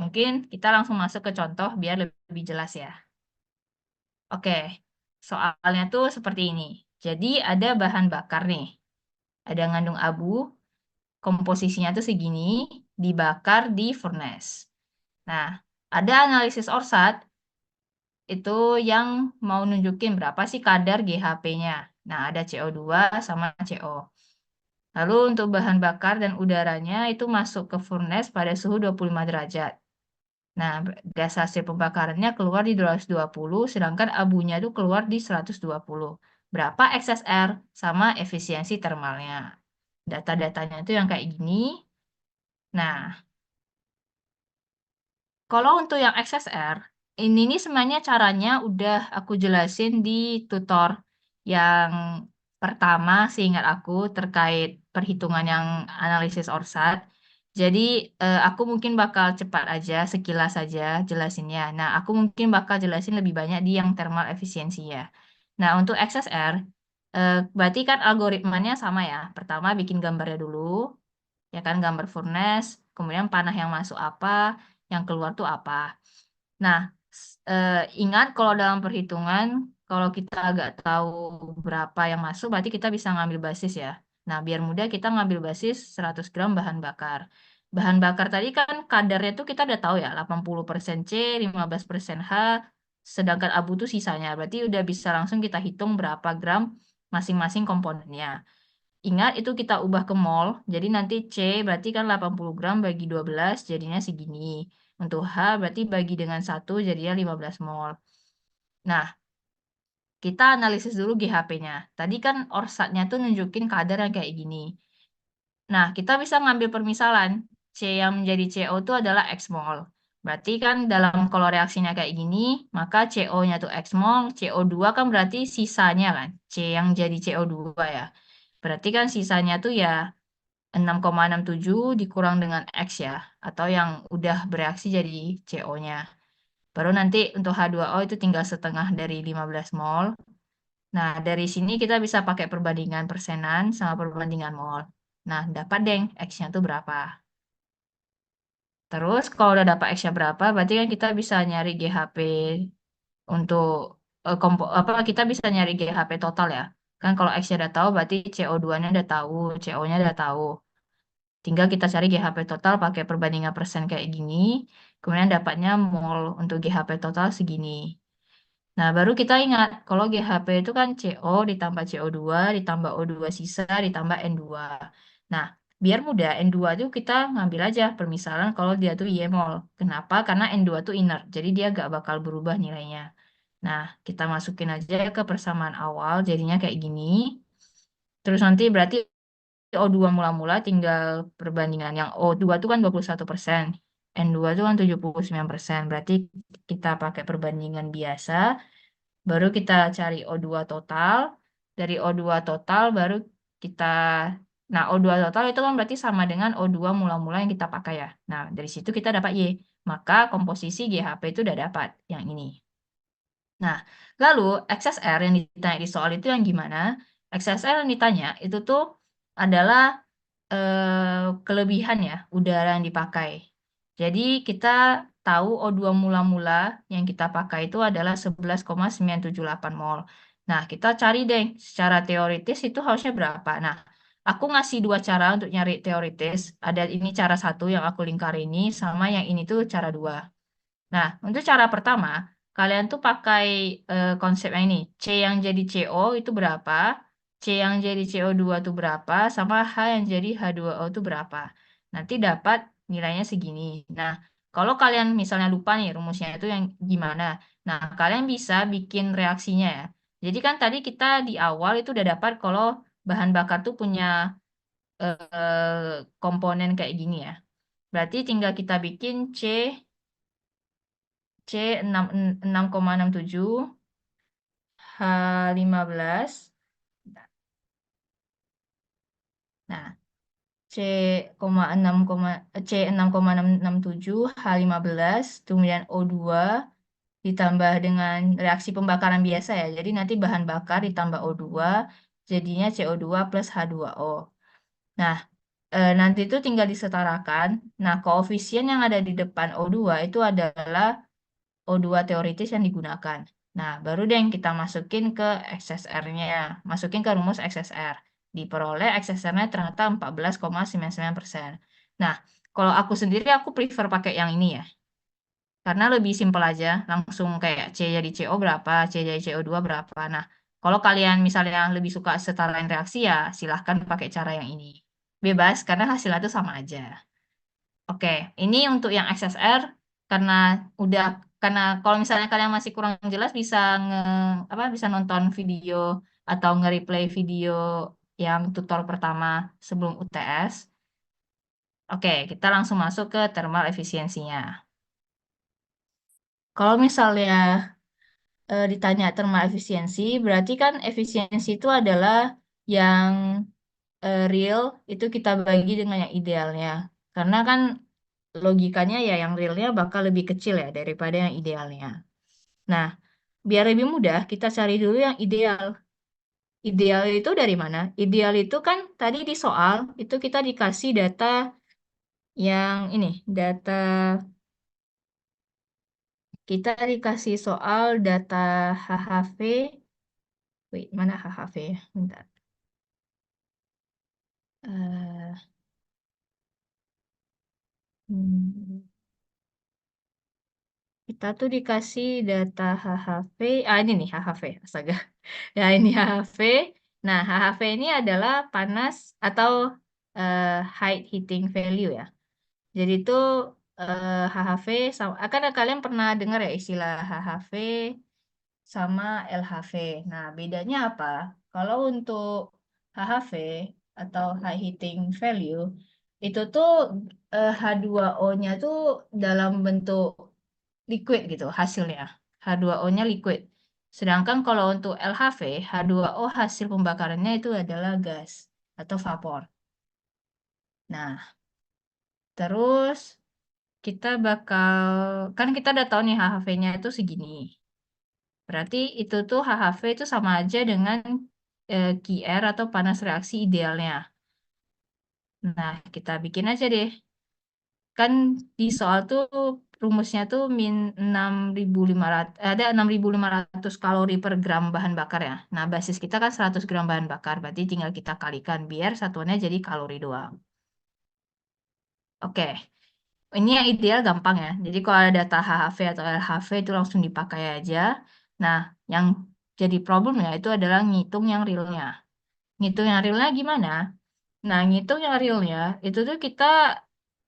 mungkin kita langsung masuk ke contoh biar lebih jelas ya. Oke, soalnya tuh seperti ini. Jadi ada bahan bakar nih, ada ngandung abu, komposisinya tuh segini, dibakar di furnace. Nah, ada analisis Orsat, itu yang mau nunjukin berapa sih kadar GHP-nya. Nah, ada CO2 sama CO. Lalu untuk bahan bakar dan udaranya itu masuk ke furnace pada suhu 25 derajat. Nah, gas hasil pembakarannya keluar di 220, sedangkan abunya itu keluar di 120. Berapa XSR sama efisiensi termalnya. Data-datanya itu yang kayak gini. Nah, kalau untuk yang XSR, ini nih sebenarnya caranya udah aku jelasin di tutor yang pertama seingat aku terkait perhitungan yang analisis Orsat. Jadi aku mungkin bakal cepat aja, sekilas saja jelasinnya. Nah, aku mungkin bakal jelasin lebih banyak di yang thermal efisiensinya. Nah, untuk XSR, berarti kan algoritmanya sama ya. Pertama bikin gambarnya dulu, ya kan gambar furnace, kemudian panah yang masuk apa, yang keluar tuh apa. Nah, ingat kalau dalam perhitungan, kalau kita agak tahu berapa yang masuk, berarti kita bisa ngambil basis ya. Nah, biar mudah kita ngambil basis 100 gram bahan bakar. Bahan bakar tadi kan kadarnya tuh kita udah tahu ya, 80% C, 15% H, sedangkan abu tuh sisanya. Berarti udah bisa langsung kita hitung berapa gram masing-masing komponennya. Ingat itu kita ubah ke mol. Jadi nanti C berarti kan 80 gram bagi 12 jadinya segini. Untuk H berarti bagi dengan 1 jadinya 15 mol. Nah, kita analisis dulu GHP-nya. Tadi kan orsatnya tuh nunjukin kadar yang kayak gini. Nah, kita bisa ngambil permisalan. C yang menjadi CO itu adalah X mol. Berarti kan dalam kalau reaksinya kayak gini, maka CO-nya tuh X mol, CO2 kan berarti sisanya kan, C yang jadi CO2 ya. Berarti kan sisanya tuh ya 6,67 dikurang dengan X ya, atau yang udah bereaksi jadi CO-nya. Baru nanti untuk H2O itu tinggal setengah dari 15 mol. Nah, dari sini kita bisa pakai perbandingan persenan sama perbandingan mol. Nah, dapat deh X-nya tuh berapa. Terus kalau udah dapat X-nya berapa, berarti kan kita bisa nyari GHP untuk apa kita bisa nyari GHP total ya. Kan kalau X-nya udah tahu berarti CO2-nya udah tahu, CO-nya udah tahu. Tinggal kita cari GHP total pakai perbandingan persen kayak gini. Kemudian dapatnya mol untuk GHP total segini. Nah, baru kita ingat kalau GHP itu kan CO ditambah CO2 ditambah O2 sisa ditambah N2. Nah, biar mudah N2 itu kita ngambil aja permisalan kalau dia tuh Y mol. Kenapa? Karena N2 tuh inert. Jadi dia gak bakal berubah nilainya. Nah, kita masukin aja ke persamaan awal jadinya kayak gini. Terus nanti berarti O2 mula-mula tinggal perbandingan. Yang O2 itu kan 21%. N2 itu kan 79%. Berarti kita pakai perbandingan biasa. Baru kita cari O2 total. Dari O2 total baru kita... Nah, O2 total itu kan berarti sama dengan O2 mula-mula yang kita pakai ya. Nah, dari situ kita dapat Y. Maka komposisi GHP itu udah dapat yang ini. Nah, lalu XSR yang ditanya di soal itu yang gimana? XSR yang ditanya itu tuh adalah kelebihan ya udara yang dipakai. Jadi kita tahu O2 mula-mula yang kita pakai itu adalah 11,978 mol. Nah, kita cari deh secara teoritis itu harusnya berapa. Nah, aku ngasih dua cara untuk nyari teoritis. Ada ini cara satu yang aku lingkar ini, sama yang ini tuh cara dua. Nah, untuk cara pertama, kalian tuh pakai konsep yang ini. C yang jadi CO itu berapa, C yang jadi CO2 itu berapa, sama H yang jadi H2O itu berapa. Nanti dapat nilainya segini. Nah, kalau kalian misalnya lupa nih rumusnya itu yang gimana. Nah, kalian bisa bikin reaksinya ya. Jadi kan tadi kita di awal itu udah dapat kalau bahan bakar tuh punya komponen kayak gini ya. Berarti tinggal kita bikin C 6,67 H15. Nah, C, 6, C 6,667 H15 kemudian O2 ditambah dengan reaksi pembakaran biasa ya. Jadi nanti bahan bakar ditambah O2 jadinya CO2 plus H2O. Nah, nanti itu tinggal disetarakan. Nah, koefisien yang ada di depan O2 itu adalah O2 teoritis yang digunakan. Nah, baru deh yang kita masukin ke XSR-nya, masukin ke rumus XSR. Diperoleh XSR-nya ternyata 14,99%. Nah, kalau aku sendiri aku prefer pakai yang ini ya. Karena lebih simpel aja, langsung kayak C jadi CO berapa, C jadi CO2 berapa. Nah, kalau kalian misalnya lebih suka setarain reaksi ya, silahkan pakai cara yang ini. Bebas, karena hasilnya itu sama aja. Oke, ini untuk yang XSR karena udah karena kalau misalnya kalian masih kurang jelas bisa bisa nonton video atau nge-replay video yang tutor pertama sebelum UTS. Oke, kita langsung masuk ke thermal efisiensinya. Kalau misalnya ditanya thermal efisiensi, berarti kan efisiensi itu adalah yang real itu kita bagi dengan yang idealnya. Karena kan logikanya ya yang realnya bakal lebih kecil ya daripada yang idealnya. Nah, biar lebih mudah, kita cari dulu yang ideal. Ideal itu dari mana? Ideal itu kan tadi di soal itu kita dikasih data yang ini, data kita dikasih soal data HHV. Wait, mana HHV ya? Bentar. Eh, hmm, kita tuh dikasih data HHV. Ah, ini nih HHV, astaga. Ya, ini HHV. Nah, HHV ini adalah panas atau eh, high heating value ya. Jadi itu HHV sama, akan kalian pernah dengar ya istilah HHV sama LHV. Nah, bedanya apa? Kalau untuk HHV atau high heating value itu tuh H2O-nya tuh dalam bentuk liquid gitu hasilnya. H2O-nya liquid. Sedangkan kalau untuk LHV, H2O hasil pembakarannya itu adalah gas atau vapor. Nah, terus kita bakal, kan kita udah tahu nih HHV-nya itu segini. Berarti itu tuh HHV itu sama aja dengan QR atau panas reaksi idealnya. Nah, kita bikin aja deh. Kan di soal tuh rumusnya tuh min 6.500, ada 6.500 kalori per gram bahan bakar ya. Nah, basis kita kan 100 gram bahan bakar, berarti tinggal kita kalikan biar satuannya jadi kalori doang. Oke, ini yang ideal gampang ya. Jadi kalau ada data HHV atau LHV itu langsung dipakai aja. Nah, yang jadi problem ya itu adalah ngitung yang realnya. Ngitung yang realnya gimana? Nah, ngitung yang realnya, itu tuh kita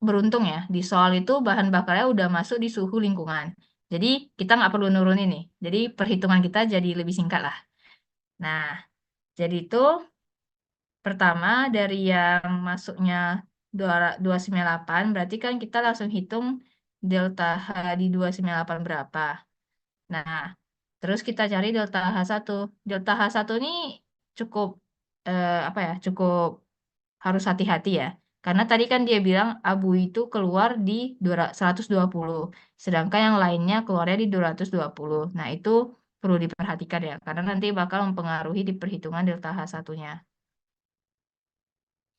beruntung ya. Di soal itu bahan bakarnya udah masuk di suhu lingkungan. Jadi kita nggak perlu nurunin nih. Jadi perhitungan kita jadi lebih singkat lah. Nah, jadi itu pertama dari yang masuknya 298, berarti kan kita langsung hitung delta H di 298 berapa. Nah, terus kita cari delta H1. Delta H1 ini cukup, apa ya, cukup harus hati-hati ya. Karena tadi kan dia bilang abu itu keluar di 120, sedangkan yang lainnya keluarnya di 220. Nah, itu perlu diperhatikan ya, karena nanti bakal mempengaruhi di perhitungan delta H1-nya.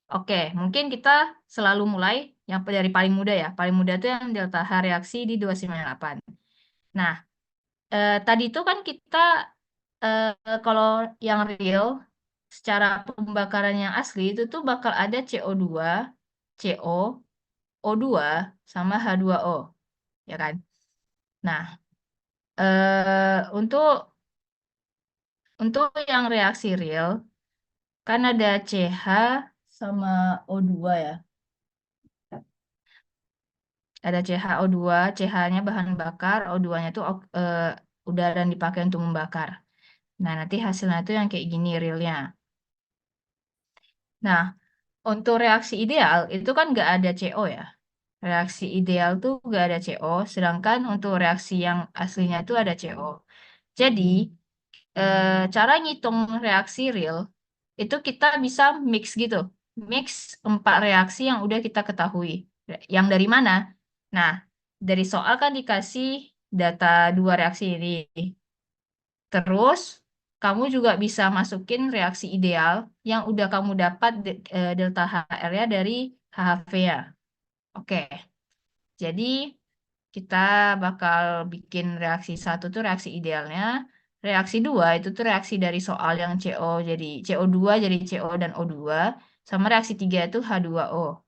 Oke, mungkin kita selalu mulai yang dari paling muda ya. Paling muda itu yang delta H reaksi di 298. Nah, tadi itu kan kita, kalau yang real, secara pembakaran yang asli itu tuh bakal ada CO2, CO, O2 sama H2O, ya kan? Nah, untuk yang reaksi real kan ada CH sama O2 ya. Ada CHO2, CH-nya bahan bakar, O2-nya itu udara yang dipakai untuk membakar. Nah, nanti hasilnya itu yang kayak gini realnya. Nah, untuk reaksi ideal itu kan nggak ada CO ya. Reaksi ideal tuh nggak ada CO, sedangkan untuk reaksi yang aslinya itu ada CO. Jadi, cara ngitung reaksi real itu kita bisa mix gitu. Mix 4 reaksi yang udah kita ketahui. Yang dari mana? Nah, dari soal kan dikasih data 2 reaksi ini. Terus, kamu juga bisa masukin reaksi ideal yang udah kamu dapat delta HR-nya dari HHV ya. Oke, jadi kita bakal bikin reaksi satu tuh reaksi idealnya. Reaksi dua itu tuh reaksi dari soal yang CO jadi CO2 jadi CO dan O2. Sama reaksi tiga itu H2O.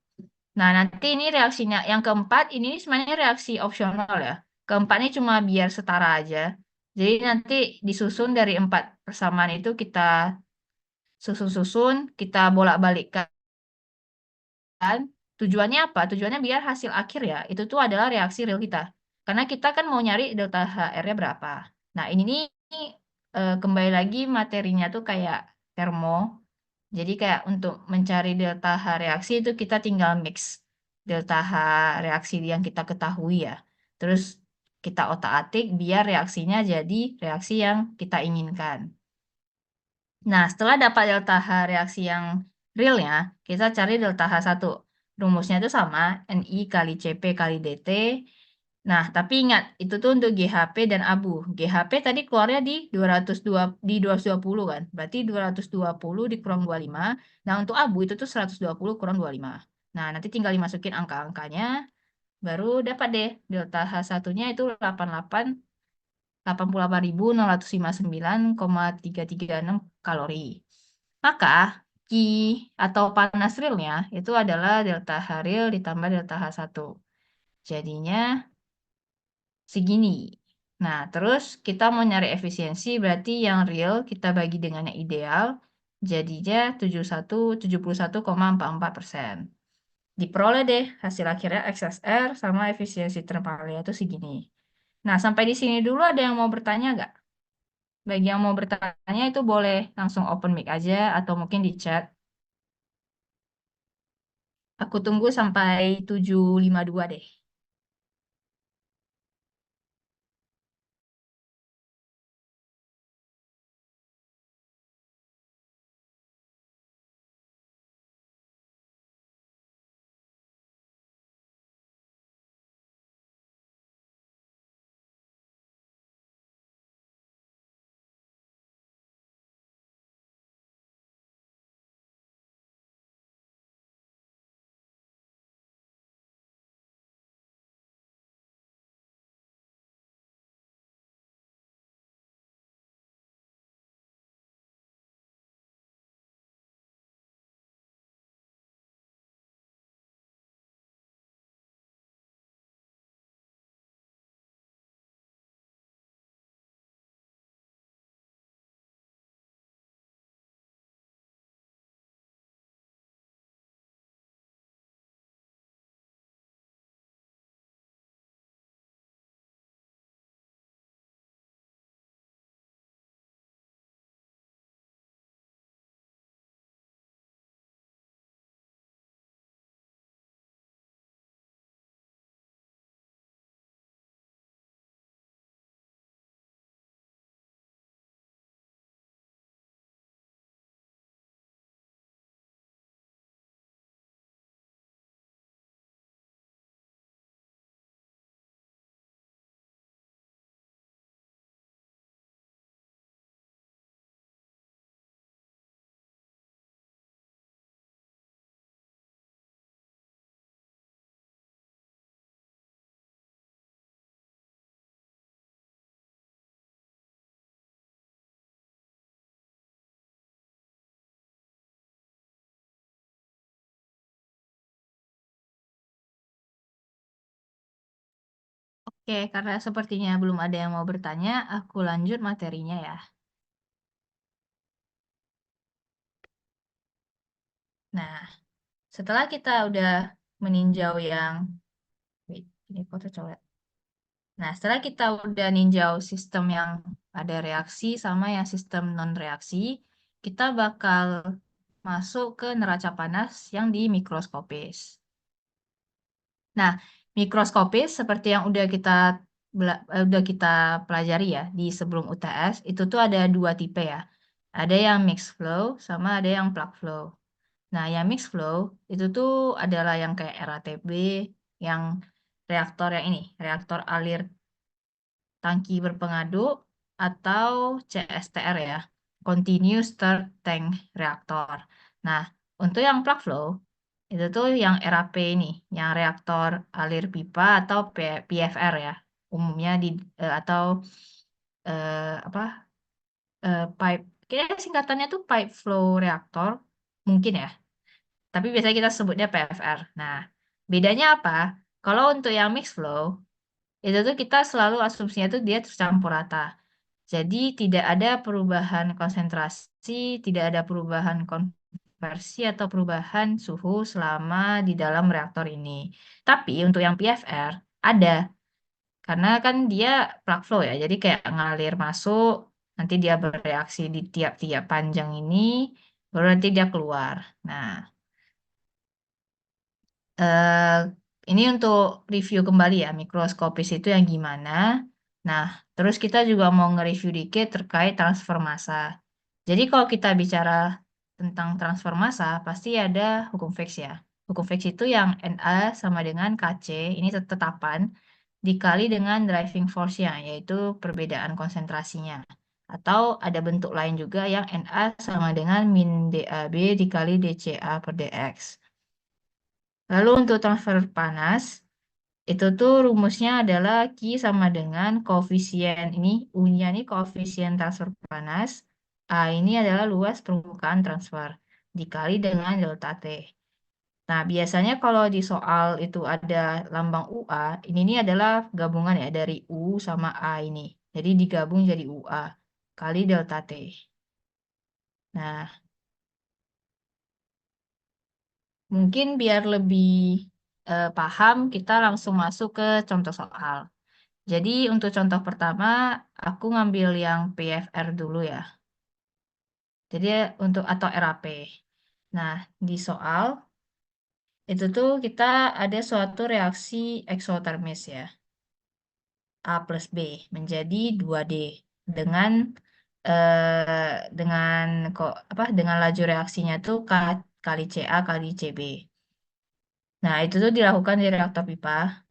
Nah, nanti ini reaksinya. Yang keempat ini sebenarnya reaksi opsional ya. Keempat ini cuma biar setara aja. Jadi nanti disusun dari 4 persamaan itu kita susun-susun, kita bolak-balikkan. Tujuannya apa? Tujuannya biar hasil akhir ya, itu tuh adalah reaksi real kita. Karena kita kan mau nyari delta HR-nya berapa. Nah, ini nih kembali lagi materinya tuh kayak termo. Jadi kayak untuk mencari delta H reaksi itu kita tinggal mix delta H reaksi yang kita ketahui ya. Terus kita otak-atik biar reaksinya jadi reaksi yang kita inginkan. Nah, setelah dapat delta H reaksi yang realnya, kita cari delta H1. Rumusnya itu sama, Ni kali Cp kali dt. Nah, tapi ingat, itu tuh untuk GHP dan abu. GHP tadi keluarnya di 202, di 220 kan. Berarti 220 dikurang 25. Nah, untuk abu itu tuh 120 kurang 25. Nah, nanti tinggal dimasukin angka-angkanya, baru dapat deh delta H1-nya itu 88.659,336 kalori. Maka Q atau panas realnya itu adalah delta H real ditambah delta H1. Jadinya segini. Nah, terus kita mau nyari efisiensi berarti yang real kita bagi dengan yang ideal jadinya 71,44%. Diperoleh deh hasil akhirnya XSR sama efisiensi terpalnya itu segini. Nah, sampai di sini dulu ada yang mau bertanya nggak? Bagi yang mau bertanya itu boleh langsung open mic aja atau mungkin di chat. Aku tunggu sampai 7.52 deh. Oke, karena sepertinya belum ada yang mau bertanya, aku lanjut materinya ya. Nah, setelah kita udah meninjau yang, wait, ini foto coret. Nah, setelah kita udah ninjau sistem yang ada reaksi sama yang sistem non-reaksi, kita bakal masuk ke neraca panas yang di mikroskopis. Nah, mikroskopis seperti yang udah kita pelajari ya di sebelum UTS, itu tuh ada dua tipe ya. Ada yang mixed flow sama ada yang plug flow. Nah, yang mixed flow itu tuh adalah yang kayak RATB, yang reaktor yang ini, reaktor alir tangki berpengaduk atau CSTR ya, Continuous Stirred Tank Reactor. Nah, untuk yang plug flow itu tuh yang RAP ini, yang reaktor alir pipa atau PFR ya, umumnya atau apa pipe, kayaknya singkatannya tuh pipe flow reactor mungkin ya. Tapi biasanya kita sebutnya PFR. Nah, bedanya apa? Kalau untuk yang mixed flow itu tuh kita selalu asumsinya tuh dia tercampur rata. Jadi tidak ada perubahan konsentrasi, tidak ada perubahan konversi atau perubahan suhu selama di dalam reaktor ini. Tapi untuk yang PFR ada, karena kan dia plug flow ya, jadi kayak ngalir masuk, nanti dia bereaksi di tiap-tiap panjang ini, baru nanti dia keluar. Nah, eh, ini untuk review kembali ya, mikroskopis itu yang gimana. Nah, terus kita juga mau nge-review dikit terkait transfer massa. Jadi kalau kita bicara tentang transfer massa, pasti ada hukum Fick ya. Hukum Fick itu yang Na sama dengan Kc, ini tetapan, dikali dengan driving force-nya, yaitu perbedaan konsentrasinya. Atau ada bentuk lain juga yang Na sama dengan min dAB dikali dCa per dx. Lalu untuk transfer panas, itu tuh rumusnya adalah Q sama dengan koefisien ini, U-nya ini koefisien transfer panas, A ini adalah luas permukaan transfer, dikali dengan delta T. Nah, biasanya kalau di soal itu ada lambang UA, ini adalah gabungan ya dari U sama A ini. Jadi digabung jadi UA kali delta T. Nah, mungkin biar lebih paham, kita langsung masuk ke contoh soal. Jadi untuk contoh pertama, aku ngambil yang PFR dulu ya. Jadi untuk atau RAP. Nah, di soal Itu tuh kita ada suatu reaksi eksotermis ya. A plus B menjadi 2D dengan dengan kok apa dengan laju reaksinya tuh K kali Ca kali Cb. Nah, itu tuh dilakukan di reaktor pipa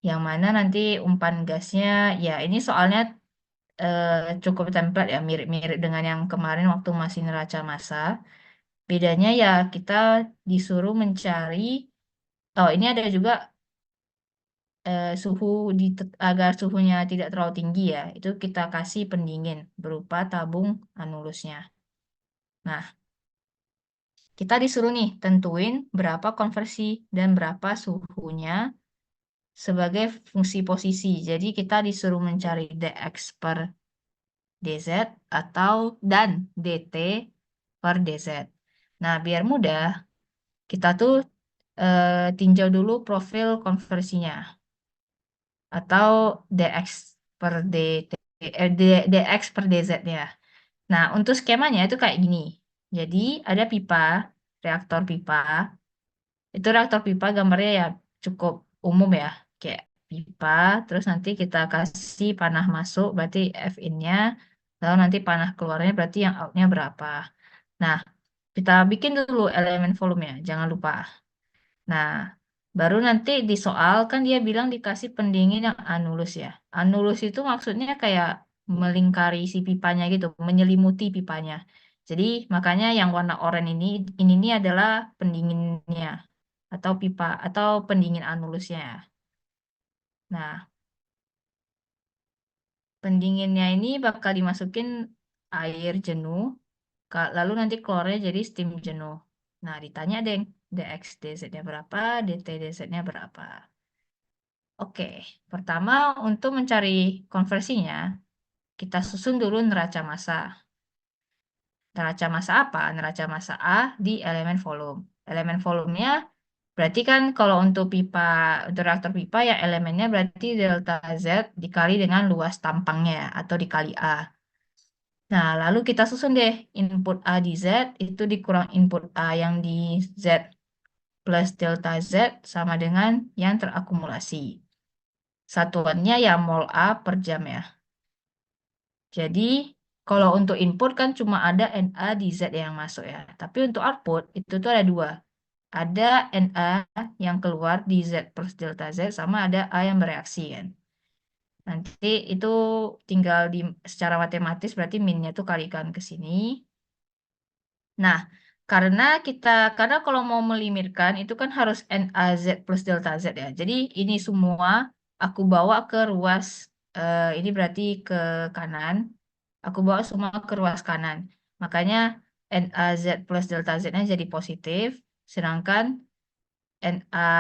yang mana nanti umpan gasnya ya ini soalnya eh, cukup template ya mirip-mirip dengan yang kemarin waktu masih neraca massa. Bedanya ya kita disuruh mencari oh ini ada juga suhu agar suhunya tidak terlalu tinggi ya, itu kita kasih pendingin berupa tabung anulusnya. Nah, kita disuruh nih tentuin berapa konversi dan berapa suhunya sebagai fungsi posisi. Jadi kita disuruh mencari dx per dz atau dan dt per dz. Nah, biar mudah, kita tuh tinjau dulu profil konversinya atau dx per dt, dx per dz ya. Nah, untuk skemanya itu kayak gini. Jadi, ada pipa, reaktor pipa. Itu reaktor pipa gambarnya ya cukup umum ya. Kayak pipa, terus nanti kita kasih panah masuk, berarti F in-nya. Lalu nanti panah keluarnya berarti yang out-nya berapa. Nah, kita bikin dulu elemen volumenya, jangan lupa. Nah, baru nanti di soal kan dia bilang dikasih pendingin yang anulus ya. Anulus itu maksudnya kayak melingkari si pipanya gitu, menyelimuti pipanya. Jadi makanya yang warna oranye ini nih adalah pendinginnya atau pipa atau pendingin anulusnya. Nah, pendinginnya ini bakal dimasukin air jenuh, lalu nanti keluarnya jadi steam jenuh. Nah, ditanya deh dx dz-nya berapa, dt dz-nya berapa. Oke, pertama untuk mencari konversinya, kita susun dulu neraca massa. Neraca massa apa? Neraca massa A di elemen volume. Elemen volumenya berarti kan kalau untuk pipa, untuk reaktor pipa ya elemennya berarti delta Z dikali dengan luas tampangnya atau dikali A. Nah, lalu kita susun deh input A di Z itu dikurang input A yang di Z plus delta Z sama dengan yang terakumulasi. Satuannya ya mol A per jam ya. Jadi, kalau untuk input kan cuma ada NA di Z yang masuk ya. Tapi untuk output itu tuh ada dua. Ada NA yang keluar di Z plus delta Z sama ada A yang bereaksi kan. Nanti itu tinggal di secara matematis berarti minnya tuh kalikan ke sini. Nah, karena kalau mau melimitkan itu kan harus NAZ plus delta Z ya. Jadi ini semua aku bawa ke ruas ini berarti ke kanan. Aku bawa semua ke ruas kanan. Makanya NAZ plus delta Z-nya jadi positif, sedangkan NA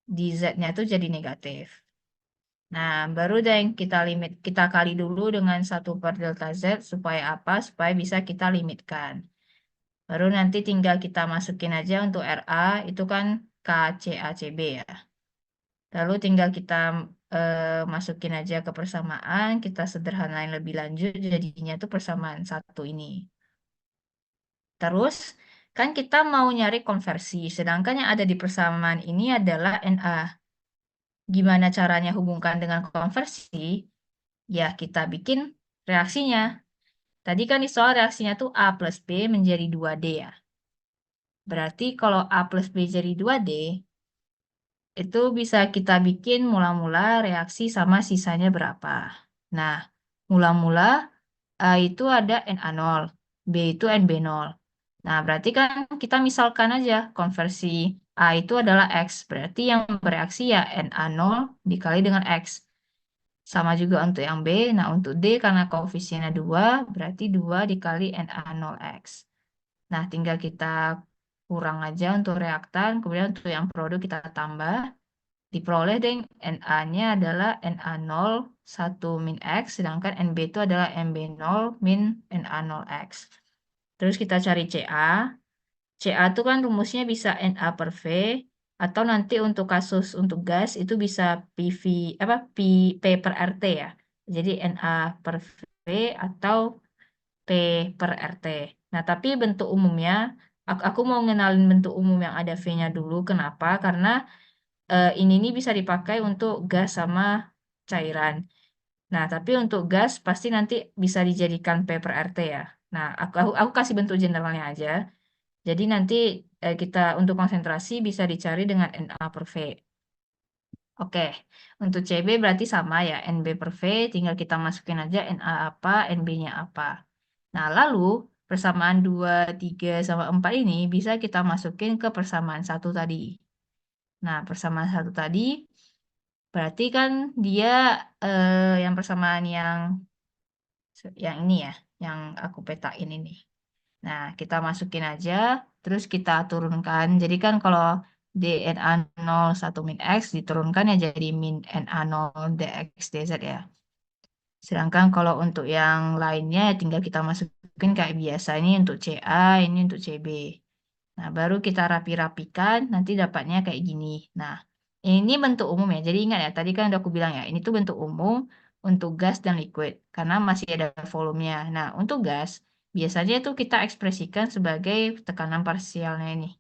di Z-nya itu jadi negatif. Nah, baru deh yang kita limit, kita kali dulu dengan 1/delta Z supaya apa? Supaya bisa kita limitkan. Baru nanti tinggal kita masukin aja untuk RA, itu kan KCACB ya. Lalu tinggal kita masukin aja ke persamaan, kita sederhanain lebih lanjut, jadinya tuh persamaan satu ini. Terus, kan kita mau nyari konversi, sedangkan yang ada di persamaan ini adalah NA. Gimana caranya hubungkan dengan konversi? Ya, kita bikin reaksinya. Tadi kan di soal reaksinya tuh A plus B menjadi 2D ya. Berarti kalau A plus B jadi 2D, itu bisa kita bikin mula-mula reaksi sama sisanya berapa. Nah, mula-mula A itu ada Na0, B itu Nb0. Nah, berarti kan kita misalkan aja konversi A itu adalah X. Berarti yang bereaksi ya Na0 dikali dengan X. Sama juga untuk yang B. Nah, untuk D karena koefisiennya 2, berarti 2 dikali Na0X. Nah, tinggal kita kurang aja untuk reaktan, kemudian untuk yang produk kita tambah. Diperoleh deh Na-nya adalah Na0 1 min X, sedangkan Nb itu adalah Nb0 min Na0X. Terus kita cari Ca. Ca itu kan rumusnya bisa Na per V, atau nanti untuk kasus untuk gas itu bisa PV, apa, P per RT ya. Jadi Na per V atau P per RT. Nah, tapi bentuk umumnya Aku mau ngenalin bentuk umum yang ada V-nya dulu. Kenapa? Karena ini nih bisa dipakai untuk gas sama cairan. Nah, tapi untuk gas pasti nanti bisa dijadikan P per RT ya. Nah, aku kasih bentuk generalnya aja. Jadi nanti kita untuk konsentrasi bisa dicari dengan Na per V. Oke, untuk CB berarti sama ya, NB per V, tinggal kita masukin aja Na apa, NB-nya apa. Nah, lalu persamaan 2, 3, sama 4 ini bisa kita masukin ke persamaan satu tadi. Nah, persamaan satu tadi berarti kan dia yang persamaan yang ini ya, yang aku petain ini. Nah, kita masukin aja, terus kita turunkan. Jadi kan kalau DNA 1 min X diturunkan ya jadi min Na0 dx dz ya. Sedangkan kalau untuk yang lainnya ya tinggal kita masukin kayak biasa. Ini untuk CA, ini untuk CB. Nah, baru kita rapi-rapikan, nanti dapatnya kayak gini. Nah, ini bentuk umum ya. Jadi ingat ya, tadi kan udah aku bilang ya, ini tuh bentuk umum untuk gas dan liquid, karena masih ada volumenya. Nah, untuk gas, biasanya itu kita ekspresikan sebagai tekanan parsialnya ini,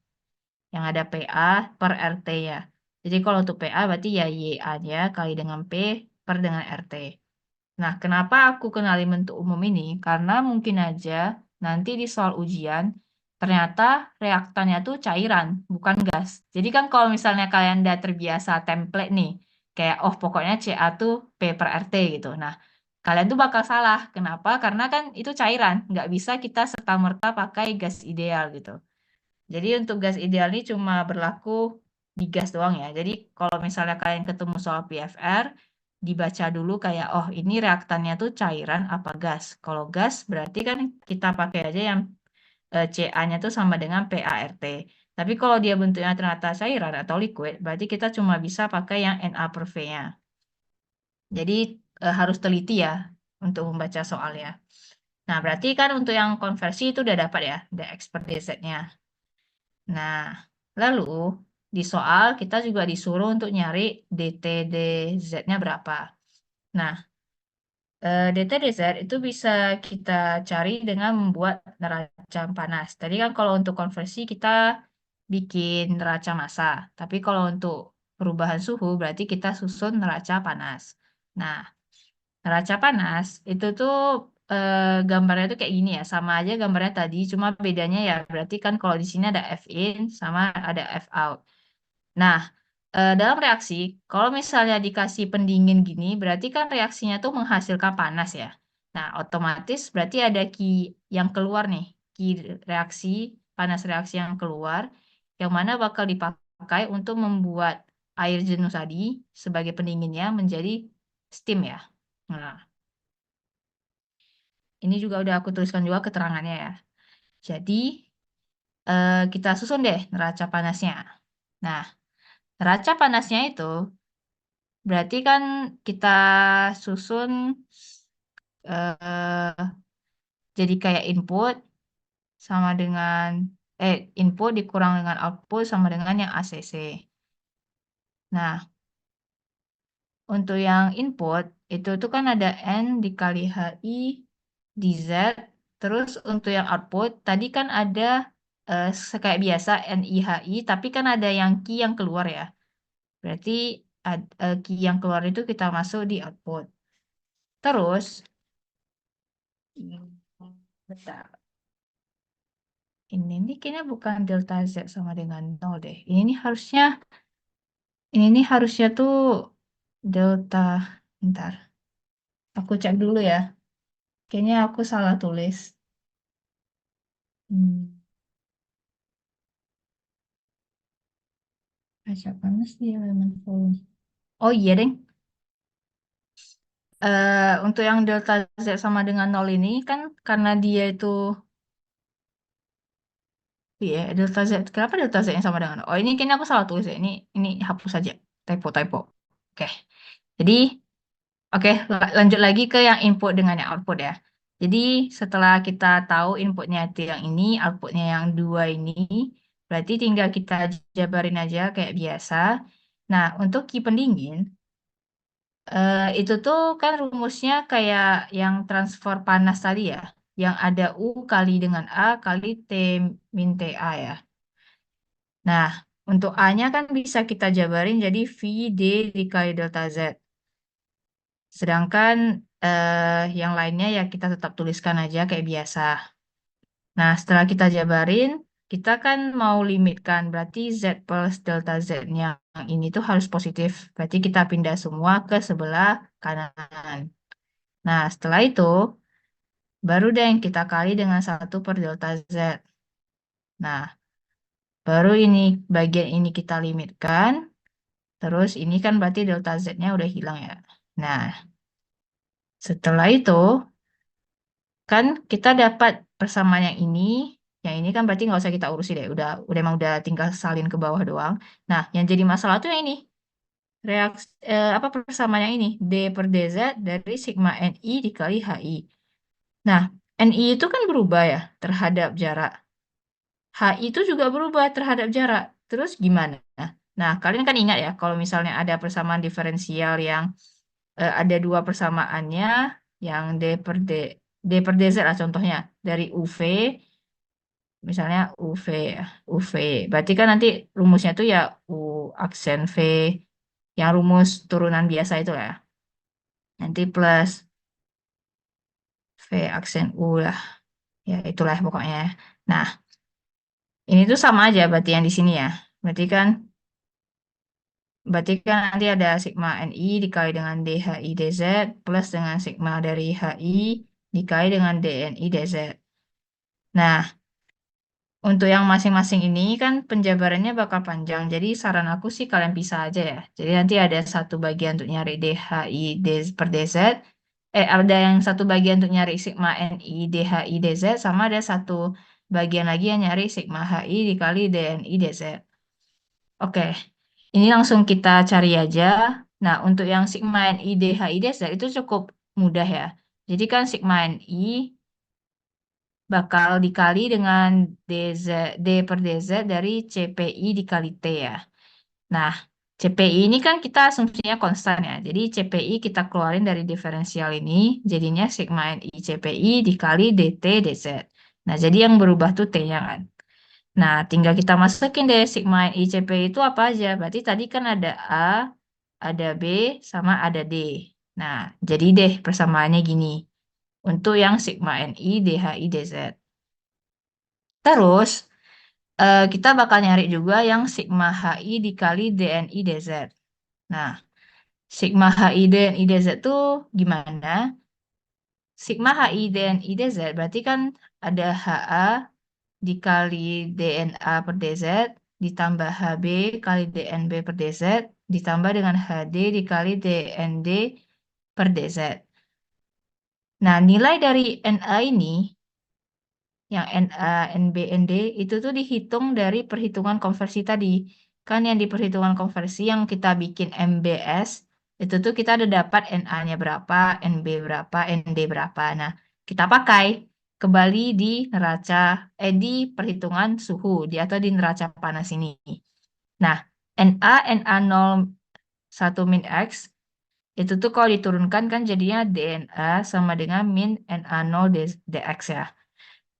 yang ada PA per RT ya. Jadi kalau untuk PA berarti ya YA-nya kali dengan P per dengan RT. Nah, kenapa aku kenali bentuk umum ini? Karena mungkin aja nanti di soal ujian ternyata reaktannya tuh cairan, bukan gas. Jadi kan kalau misalnya kalian udah terbiasa template nih, kayak oh pokoknya Ca tuh P per RT gitu. Nah, kalian tuh bakal salah. Kenapa? Karena kan itu cairan, nggak bisa kita serta-merta pakai gas ideal gitu. Jadi untuk gas ideal ini cuma berlaku di gas doang ya. Jadi kalau misalnya kalian ketemu soal PFR, dibaca dulu kayak, oh ini reaktannya tuh cairan apa gas. Kalau gas berarti kan kita pakai aja yang Ca-nya tuh sama dengan PaRT. Tapi kalau dia bentuknya ternyata cairan atau liquid, berarti kita cuma bisa pakai yang Na per V-nya. Jadi harus teliti ya untuk membaca soalnya. Nah, berarti kan untuk yang konversi itu udah dapat ya, dx per dz-nya. Nah, lalu di soal kita juga disuruh untuk nyari dt dz-nya berapa. Nah, dt dz itu bisa kita cari dengan membuat neraca panas. Tadi kan kalau untuk konversi kita bikin neraca massa, tapi kalau untuk perubahan suhu berarti kita susun neraca panas. Nah, neraca panas itu tuh gambarnya tuh kayak gini ya, sama aja gambarnya tadi, cuma bedanya ya berarti kan kalau di sini ada F in sama ada F out. Nah, dalam reaksi, kalau misalnya dikasih pendingin gini, berarti kan reaksinya tuh menghasilkan panas ya. Nah, otomatis berarti ada Ki yang keluar nih, Ki reaksi, panas reaksi yang keluar, yang mana bakal dipakai untuk membuat air jenuh tadi sebagai pendinginnya menjadi steam ya. Nah, ini juga udah aku tuliskan juga keterangannya ya. Jadi, kita susun deh neraca panasnya. Nah, neraca panasnya itu berarti kan kita susun eh, jadi kayak input sama dengan input dikurang dengan output sama dengan yang ACC. Nah, untuk yang input itu tuh kan ada N dikali HI di Z. Terus untuk yang output tadi kan ada kayak biasa NIHI tapi kan ada yang key yang keluar ya. Berarti key yang keluar itu kita masuk di output. Terus, bentar. Ini nih kayaknya bukan delta Z sama dengan nol deh. Ini nih harusnya tuh delta. Bentar, aku cek dulu ya. Kayaknya aku salah tulis. Hmm, Baca panas di elemen volume. Oh iya, deng. Untuk yang delta Z sama dengan nol ini kan karena dia itu, iya, delta Z. Kenapa delta Z yang sama dengan nol? Oh, ini kayaknya aku salah tulis ya. Ini hapus saja. Typo. Oke. Jadi, oke, lanjut lagi ke yang input dengan yang output ya. Jadi setelah kita tahu inputnya itu yang ini, outputnya yang dua ini, berarti tinggal kita jabarin aja kayak biasa. Nah, untuk Ki pendingin, itu tuh kan rumusnya kayak yang transfer panas tadi ya. yang ada U kali dengan A kali T min TA ya. Nah, untuk A-nya kan bisa kita jabarin jadi V D dikali delta Z. Sedangkan yang lainnya ya kita tetap tuliskan aja kayak biasa. Nah, setelah kita jabarin, kita kan mau limitkan. Berarti Z plus delta Z-nya yang ini tuh harus positif. Berarti kita pindah semua ke sebelah kanan. Nah, setelah itu, baru deh yang kita kali dengan 1/delta Z. Nah, baru ini bagian ini kita limitkan. Terus ini kan berarti delta Z-nya udah hilang ya. Nah, setelah itu, kan kita dapat persamaan yang ini kan berarti nggak usah kita urusi deh, udah emang udah tinggal salin ke bawah doang. Nah, yang jadi masalah tuh yang ini, apa persamaan yang ini, D per DZ dari sigma NI dikali HI. Nah, NI itu kan berubah ya terhadap jarak. HI itu juga berubah terhadap jarak. Terus gimana? Nah, kalian kan ingat ya, kalau misalnya ada persamaan diferensial yang ada dua persamaannya, yang D per DZ lah contohnya, dari UV, misalnya UV, ya, UV. Berarti kan nanti rumusnya tuh ya U aksen V, yang rumus turunan biasa itu lah. Nanti plus V aksen U lah. Ya itulah pokoknya. Nah, ini tuh sama aja berarti yang di sini ya. Berarti kan berarti kan nanti ada sigma NI dikali dengan DHI DZ plus dengan sigma dari HI dikali dengan DNI DZ. Nah, untuk yang masing-masing ini kan penjabarannya bakal panjang. Jadi saran aku sih kalian pisah aja ya. Jadi nanti ada satu bagian untuk nyari DHI per DZ. Ada yang satu bagian untuk nyari sigma NI DHI DZ. Sama ada satu bagian lagi yang nyari sigma HI dikali DNI DZ. Oke, ini langsung kita cari aja. Nah, untuk yang sigma NI DHI DZ itu cukup mudah ya. Jadi kan sigma NI bakal dikali dengan DZ, D per DZ dari CPI dikali T ya. Nah, CPI ini kan kita asumsinya konstan ya. Jadi CPI kita keluarin dari diferensial ini, jadinya sigma NI CPI dikali DT DZ. Nah, jadi yang berubah tuh T-nya kan. Nah, tinggal kita masukin deh sigma NI CPI itu apa aja. Berarti tadi kan ada A, ada B, sama ada D. Nah, jadi deh persamaannya gini. Untuk yang sigma NI DHI DZ. Terus, kita bakal nyari juga yang sigma HI dikali DNI DZ. Nah, sigma HI DNI DZ tuh gimana? Sigma HI DNI DZ berarti kan ada HA dikali DNA per DZ ditambah HB kali DNB per DZ ditambah dengan HD dikali DND per DZ. Nah, nilai dari NA ini yang NA, NB, ND itu tuh dihitung dari perhitungan konversi tadi. Kan yang di perhitungan konversi yang kita bikin MBS, itu tuh kita ada dapat NA-nya berapa, NB berapa, ND berapa. Nah, kita pakai kembali di di perhitungan suhu di atau di neraca panas ini. Nah, Na 1 min X itu tuh kalau diturunkan kan jadinya DNA sama dengan min Na0 dx ya.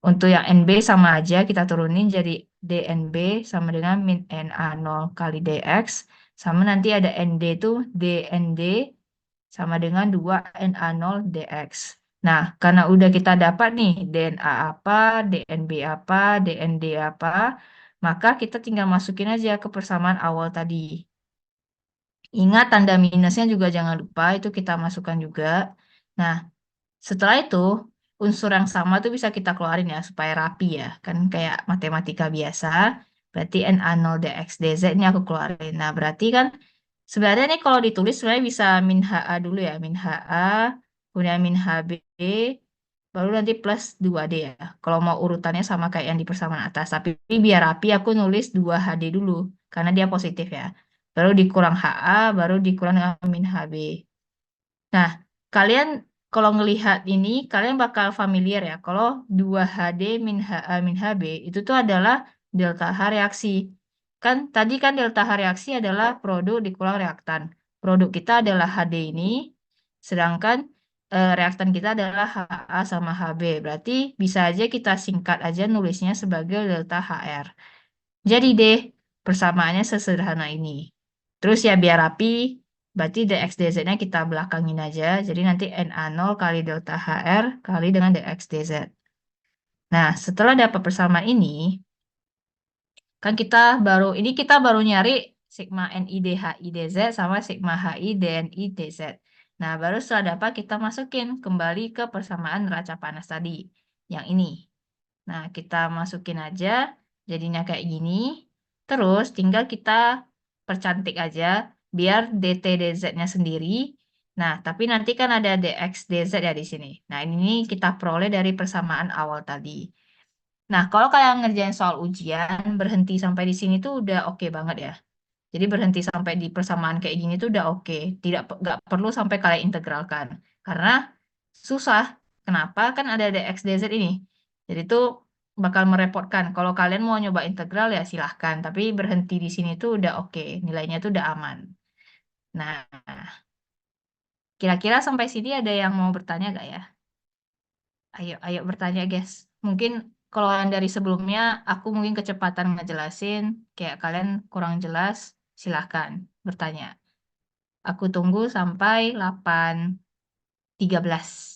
Untuk yang NB sama aja kita turunin jadi DNB sama dengan min Na0 kali dx. Sama nanti ada ND itu DND sama dengan 2 Na0 dx. Nah, karena udah kita dapat nih DNA apa, DNB apa, DND apa, maka kita tinggal masukin aja ke persamaan awal tadi. Ingat tanda minusnya juga jangan lupa itu kita masukkan juga. Nah, setelah itu, unsur yang sama tuh bisa kita keluarin ya, supaya rapi ya. Kan kayak matematika biasa. Berarti Na0 dx dz ini aku keluarin. Nah, berarti kan sebenarnya nih kalau ditulis sebenarnya bisa min HA dulu ya. Min HA, kemudian min HB, baru nanti plus 2D ya. Kalau mau urutannya sama kayak yang di persamaan atas. Tapi biar rapi aku nulis 2HD dulu. Karena dia positif ya. Baru dikurang HA, baru dikurang dengan min HB. Nah, kalian kalau ngelihat ini, kalian bakal familiar ya. Kalau 2HD min HA min HB itu tuh adalah delta H reaksi. Kan tadi kan delta H reaksi adalah produk dikurang reaktan. Produk kita adalah HD ini, sedangkan reaktan kita adalah HA sama HB. Berarti bisa aja kita singkat aja nulisnya sebagai delta HR. Jadi deh, persamaannya sesederhana ini. Terus ya biar rapi, berarti dx dz-nya kita belakangin aja. Jadi nanti Na0 kali delta HR kali dengan dx dz. Nah, setelah dapat persamaan ini, kan kita baru nyari sigma NI DHI DZ sama sigma HI DNI DZ. Nah, baru setelah dapat kita masukin kembali ke persamaan neraca panas tadi, yang ini. Nah, kita masukin aja, jadinya kayak gini. Terus tinggal kita percantik aja, biar DT DZ-nya sendiri. Nah, tapi nanti kan ada DX DZ ya di sini. Nah, ini kita peroleh dari persamaan awal tadi. Nah, kalau kalian ngerjain soal ujian, berhenti sampai di sini tuh udah oke banget ya. Jadi berhenti sampai di persamaan kayak gini tuh udah oke. Nggak perlu sampai kalian integralkan. Karena susah. Kenapa? Kan ada dx dz ini. Jadi tuh bakal merepotkan. Kalau kalian mau nyoba integral ya silahkan. Tapi berhenti di sini tuh udah oke. Nilainya tuh udah aman. Nah, kira-kira sampai sini ada yang mau bertanya gak ya? Ayo, ayo bertanya, guys. Mungkin kalau yang dari sebelumnya, aku mungkin kecepatan ngejelasin, kayak kalian kurang jelas, silahkan bertanya. Aku tunggu sampai 8.13.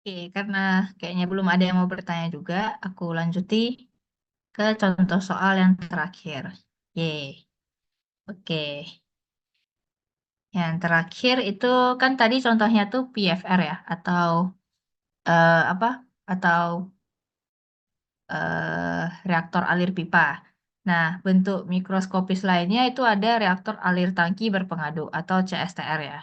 Oke, karena kayaknya belum ada yang mau bertanya juga, aku lanjuti ke contoh soal yang terakhir. Yeay. Oke, yang terakhir itu kan tadi contohnya tuh PFR ya, atau apa? Atau reaktor alir pipa. Nah, bentuk mikroskopis lainnya itu ada reaktor alir tangki berpengaduk atau CSTR ya.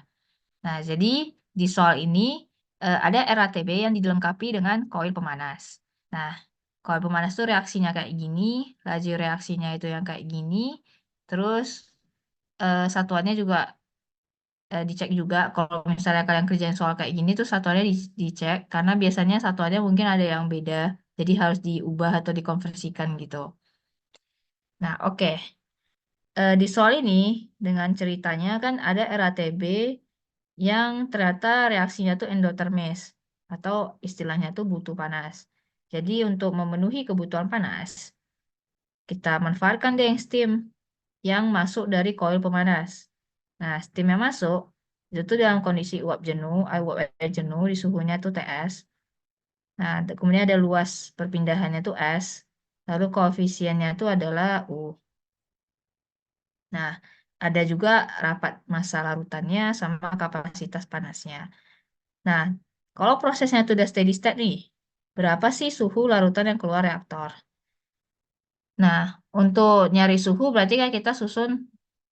Nah, jadi di soal ini ada RATB yang dilengkapi dengan koil pemanas. Nah, koil pemanas itu reaksinya kayak gini, laju reaksinya itu yang kayak gini, terus satuannya juga dicek juga. Kalau misalnya kalian kerjain soal kayak gini tuh satuannya dicek, karena biasanya satuannya mungkin ada yang beda, jadi harus diubah atau dikonversikan gitu. Nah, oke. Di soal ini, dengan ceritanya kan ada RATB yang ternyata reaksinya tuh endotermis atau istilahnya tuh butuh panas. Jadi untuk memenuhi kebutuhan panas, kita manfaatkan deh yang steam yang masuk dari koil pemanas. Nah, steam yang masuk itu tuh dalam kondisi uap jenuh, uap air jenuh di suhunya tuh TS. Nah, kemudian ada luas perpindahannya tuh S. Lalu koefisiennya itu adalah U. Nah, ada juga rapat massa larutannya sama kapasitas panasnya. Nah, kalau prosesnya itu udah steady state nih, berapa sih suhu larutan yang keluar reaktor? Nah, untuk nyari suhu berarti kan kita susun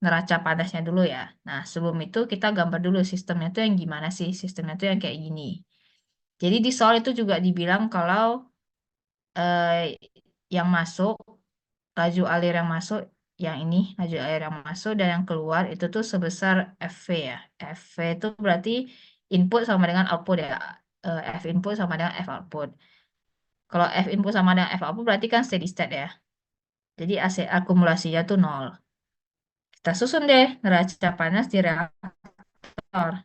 neraca panasnya dulu ya. Nah, sebelum itu kita gambar dulu sistemnya tuh yang gimana sih? Sistemnya tuh yang kayak gini. Jadi di soal itu juga dibilang kalau eh, yang masuk, laju alir yang masuk, yang ini, laju air yang masuk dan yang keluar itu tuh sebesar FV ya. FV itu berarti input sama dengan output ya. F input sama dengan F output. Kalau F input sama dengan F output berarti kan steady state ya. Jadi AC akumulasinya tuh nol. Kita susun deh neraca panas di reaktor.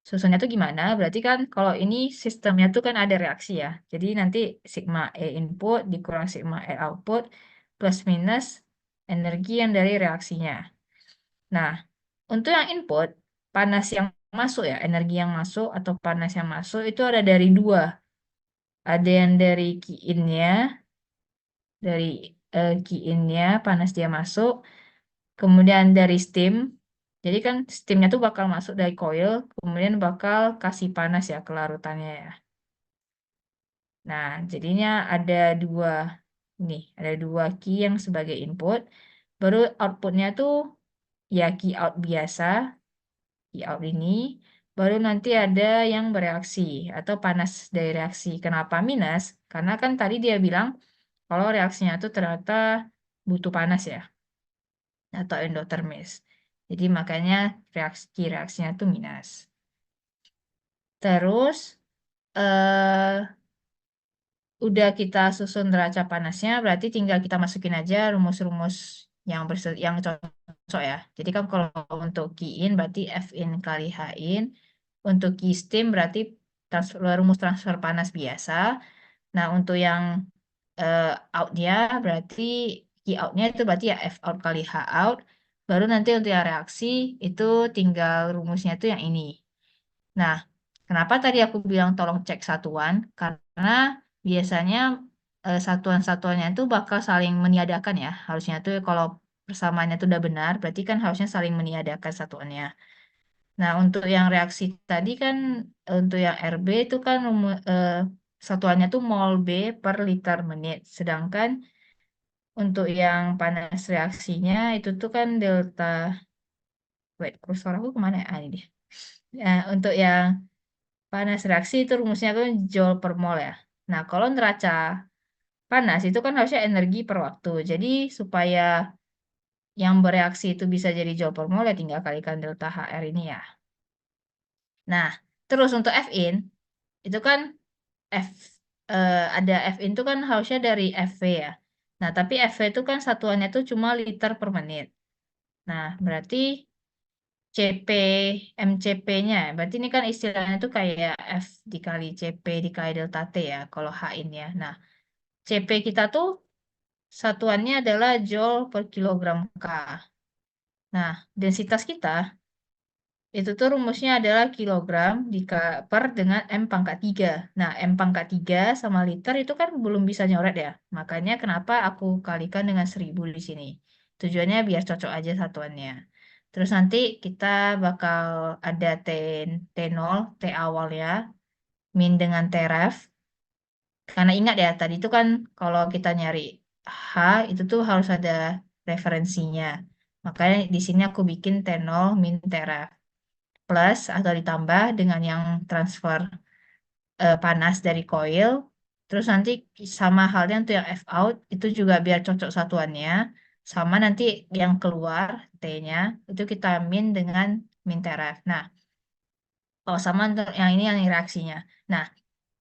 Susunnya tuh gimana? Berarti kan kalau ini sistemnya tuh kan ada reaksi ya. Jadi nanti sigma E input dikurang sigma E output plus minus energi yang dari reaksinya. Nah, untuk yang input, panas yang masuk ya, energi yang masuk atau panas yang masuk itu ada dari dua. Ada yang dari Ki-in-nya, dari Ki-in-nya, panas dia masuk. Kemudian dari steam. Jadi kan steamnya tuh bakal masuk dari coil, kemudian bakal kasih panas ya ke larutannya ya. Nah, jadinya ada dua nih, ada dua key yang sebagai input. Baru outputnya tuh ya key out biasa, key out ini. Baru nanti ada yang bereaksi atau panas dari reaksi. Kenapa minus? Karena kan tadi dia bilang kalau reaksinya tuh ternyata butuh panas ya, atau endotermis. Jadi makanya reaksinya tuh minus. Terus eh udah kita susun neraca panasnya, berarti tinggal kita masukin aja rumus-rumus yang cocok ya. Jadi kan kalau untuk key in berarti F in kali H in, untuk key steam berarti rumus transfer panas biasa. Nah untuk yang eh, outnya berarti key outnya itu berarti ya F out kali H out. Baru nanti untuk yang reaksi itu tinggal rumusnya itu yang ini. Nah, kenapa tadi aku bilang tolong cek satuan? Karena biasanya satuan-satuannya itu bakal saling meniadakan ya. Harusnya tuh kalau persamaannya itu udah benar, berarti kan harusnya saling meniadakan satuannya. Nah, untuk yang reaksi tadi kan, untuk yang RB itu kan satuannya tuh mol B per liter menit. Sedangkan untuk yang panas reaksinya itu tuh kan delta, wait, kursor aku kemana ya? Ah, ini dia. Nah, untuk yang panas reaksi itu rumusnya kan joule per mol ya. Nah, kalau neraca panas itu kan harusnya energi per waktu. Jadi supaya yang bereaksi itu bisa jadi joule per mol ya tinggal kalikan delta HR ini ya. Nah, terus untuk Fin itu kan F ada Fin itu kan harusnya dari FV ya. Nah, tapi FV itu kan satuannya itu cuma liter per menit. Nah, berarti CP, MCP-nya, berarti ini kan istilahnya tuh kayak F dikali CP dikali delta T ya, kalau H ini ya. Nah, CP kita tuh satuannya adalah Joule per kilogram K. Nah, densitas kita itu tuh rumusnya adalah kilogram per dengan M pangkat 3. Nah, M pangkat 3 sama liter itu kan belum bisa nyoret ya. Makanya kenapa aku kalikan dengan 1000 di sini. Tujuannya biar cocok aja satuannya. Terus nanti kita bakal ada T0, T awalnya, min dengan T ref. Karena ingat ya, tadi itu kan kalau kita nyari H, itu tuh harus ada referensinya. Makanya di sini aku bikin T0 min T ref plus atau ditambah dengan yang transfer panas dari coil. Terus nanti sama halnya untuk yang F out itu juga biar cocok satuannya. Sama nanti yang keluar T-nya itu kita min dengan min Trf. Nah, kalau sama untuk yang ini yang reaksinya. Nah,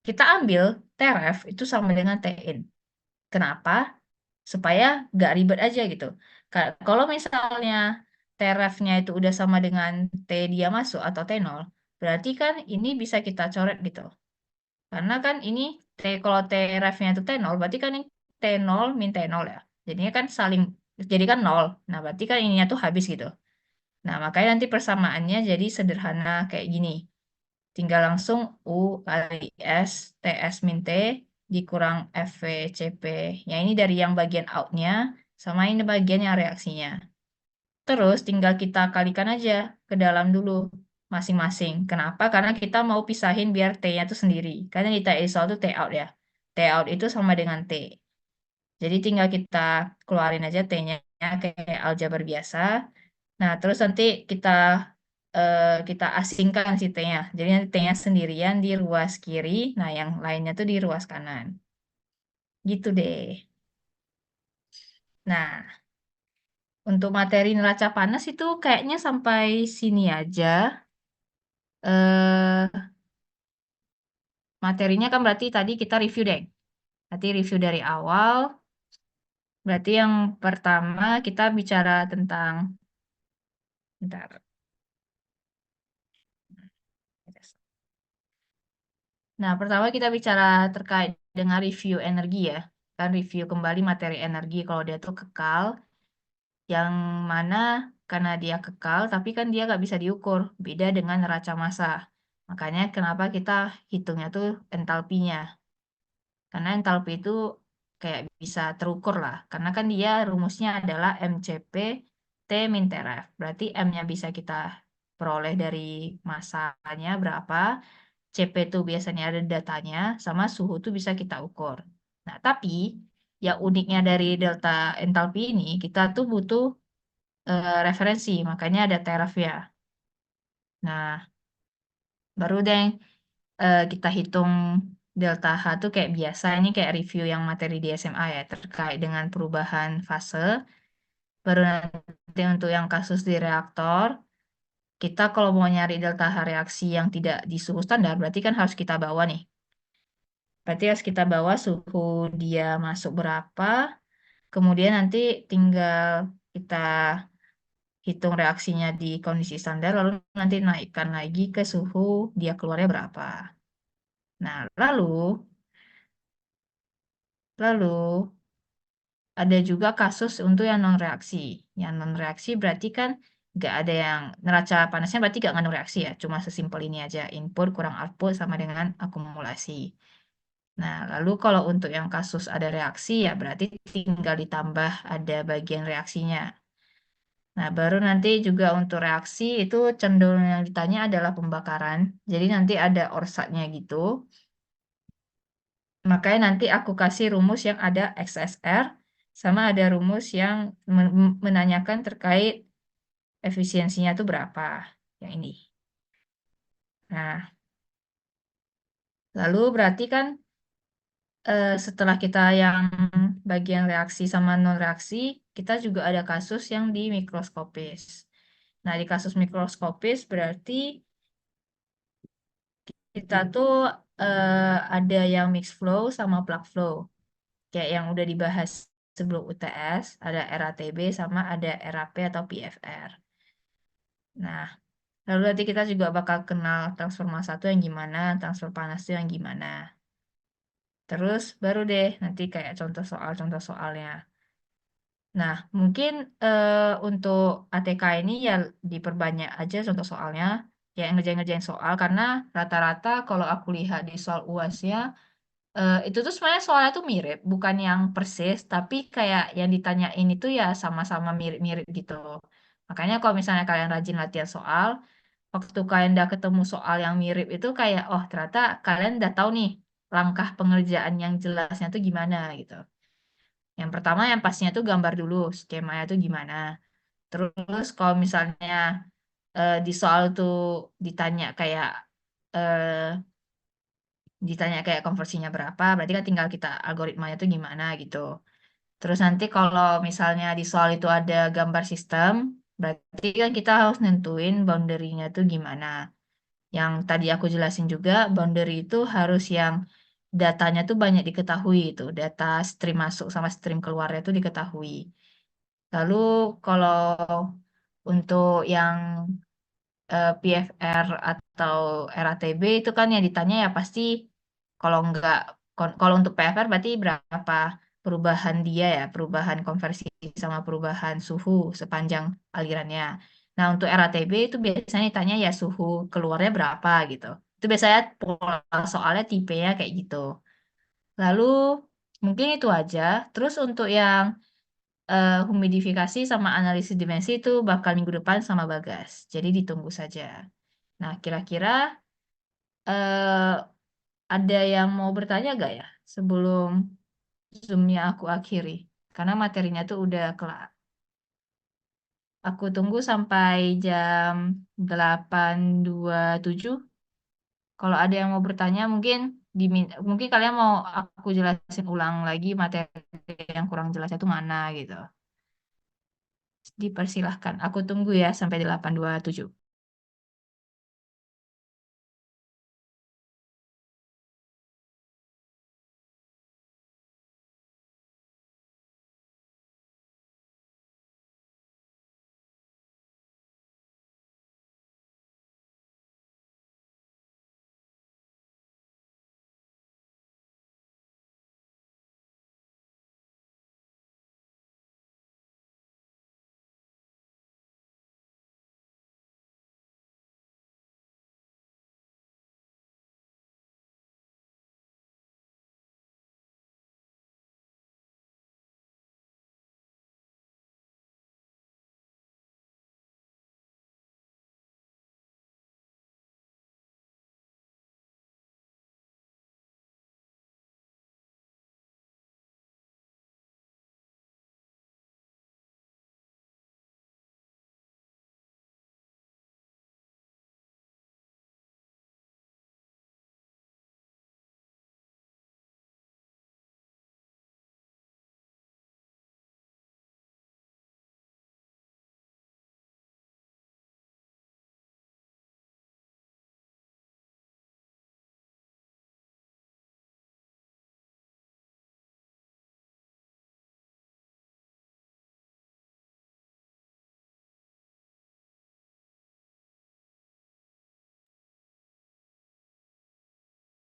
kita ambil Trf itu sama dengan Tin. Kenapa? Supaya nggak ribet aja gitu. Kalau misalnya Trf-nya itu udah sama dengan T dia masuk atau T0, berarti kan ini bisa kita coret gitu. Karena kan ini kalau T ref-nya itu T0, berarti kan ini T0 min T0 ya. Jadinya kan saling, jadi kan 0. Nah, berarti kan ininya tuh habis gitu. Nah, makanya nanti persamaannya jadi sederhana kayak gini. Tinggal langsung U kali S, TS min T, dikurang FV CP. Ya, ini dari yang bagian out-nya, sama ini bagian yang reaksinya. Terus tinggal kita kalikan aja ke dalam dulu masing-masing. Kenapa? Karena kita mau pisahin biar T-nya itu sendiri. Karena di TI soal itu T out ya. T out itu sama dengan T. Jadi tinggal kita keluarin aja T-nya kayak aljabar biasa. Nah, terus nanti kita kita asingkan si T-nya. Jadi nanti T-nya sendirian di ruas kiri, nah yang lainnya tuh di ruas kanan. Gitu deh. Nah, untuk materi neraca panas itu kayaknya sampai sini aja. eh Materinya kan berarti tadi kita review deh. Nanti review dari awal. Berarti yang pertama kita bicara tentang, bentar. Nah, pertama kita bicara terkait dengan review energi ya. Kan review kembali materi energi kalau dia tuh kekal, yang mana karena dia kekal, tapi kan dia nggak bisa diukur. Beda dengan neraca massa. Makanya kenapa kita hitungnya tuh entalpinya. Karena entalpi itu kayak bisa terukur lah. Karena kan dia rumusnya adalah MCP T min Trf. Berarti M-nya bisa kita peroleh dari massanya berapa, CP itu biasanya ada datanya, sama suhu itu bisa kita ukur. Nah, tapi yang uniknya dari delta entalpi ini, kita tuh butuh referensi, makanya ada TRF ya. Nah, baru deh kita hitung delta H tuh kayak biasa, ini kayak review yang materi di SMA ya, terkait dengan perubahan fase. Baru nanti untuk yang kasus di reaktor, kita kalau mau nyari delta H reaksi yang tidak di suhu standar, berarti kan harus kita bawa nih. Berarti harus kita bawa suhu dia masuk berapa, kemudian nanti tinggal kita hitung reaksinya di kondisi standar, lalu nanti naikkan lagi ke suhu dia keluarnya berapa. Nah, lalu ada juga kasus untuk yang non-reaksi. Yang non-reaksi berarti kan nggak ada yang neraca panasnya berarti nggak ngandung reaksi ya, cuma sesimpel ini aja, input kurang output sama dengan akumulasi. Nah, lalu kalau untuk yang kasus ada reaksi ya berarti tinggal ditambah ada bagian reaksinya. Nah, baru nanti juga untuk reaksi itu cenderung yang ditanya adalah pembakaran. Jadi nanti ada orsatnya gitu. Makanya nanti aku kasih rumus yang ada XSR sama ada rumus yang menanyakan terkait efisiensinya itu berapa. Yang ini. Nah, lalu berarti kan setelah kita yang bagian reaksi sama non-reaksi, kita juga ada kasus yang di mikroskopis. Nah, di kasus mikroskopis berarti kita tuh ada yang mixed flow sama plug flow. Kayak yang udah dibahas sebelum UTS, ada RATB sama ada RAP atau PFR. Nah, lalu nanti kita juga bakal kenal transfer massa itu yang gimana, transfer panas itu yang gimana. Terus baru deh nanti kayak contoh soalnya. Nah, mungkin untuk ATK ini ya diperbanyak aja contoh soalnya, ya ngerjain-ngerjain soal karena rata-rata kalau aku lihat di soal UASnya itu tuh sebenarnya soalnya tuh mirip, bukan yang persis, tapi kayak yang ditanyain itu ya sama-sama mirip-mirip gitu. Makanya kalau misalnya kalian rajin latihan soal, waktu kalian udah ketemu soal yang mirip itu kayak, oh ternyata kalian udah tahu nih langkah pengerjaan yang jelasnya tuh gimana gitu. Yang pertama yang pastinya tuh gambar dulu skemanya tuh gimana. Terus kalau misalnya di soal tuh ditanya kayak eh, konversinya berapa, berarti kan tinggal kita algoritmanya tuh gimana gitu. Terus nanti kalau misalnya di soal itu ada gambar sistem, berarti kan kita harus nentuin boundary-nya tuh gimana. Yang tadi aku jelasin juga, boundary itu harus yang datanya tuh banyak diketahui itu, data stream masuk sama stream keluarnya tuh diketahui. Lalu kalau untuk yang PFR atau RATB itu kan yang ditanya ya pasti kalau enggak kalau untuk PFR berarti berapa perubahan dia ya, perubahan konversi sama perubahan suhu sepanjang alirannya. Nah, untuk RATB itu biasanya ditanya ya suhu keluarnya berapa gitu. Itu biasanya pola soalnya tipenya kayak gitu. Lalu mungkin itu aja. Terus untuk yang humidifikasi sama analisis dimensi itu bakal minggu depan sama Bagas. Jadi ditunggu saja. Nah, kira-kira eh, ada yang mau bertanya gak ya sebelum Zoom-nya aku akhiri? Karena materinya tuh udah kelar. Aku tunggu sampai jam 8.27. Kalau ada yang mau bertanya, mungkin kalian mau aku jelasin ulang lagi materi yang kurang jelas itu mana gitu. Dipersilahkan. Aku tunggu ya sampai 8.27.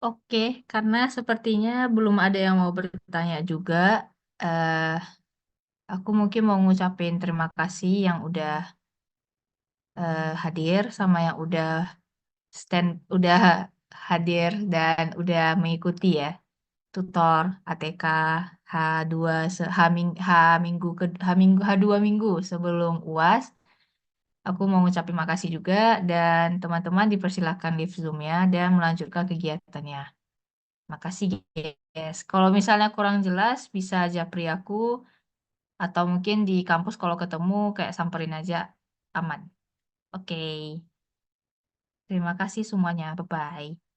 Oke, karena sepertinya belum ada yang mau bertanya juga, eh, aku mungkin mau ngucapin terima kasih yang udah hadir sama yang udah hadir dan udah mengikuti ya tutor ATK H2 H2 minggu sebelum UAS. Aku mau ngucapin makasih juga dan teman-teman dipersilakan live Zoom-nya dan melanjutkan kegiatannya. Makasih, guys. Kalau misalnya kurang jelas, bisa japri aku atau mungkin di kampus kalau ketemu kayak samperin aja aman. Oke. Terima kasih semuanya. Bye-bye.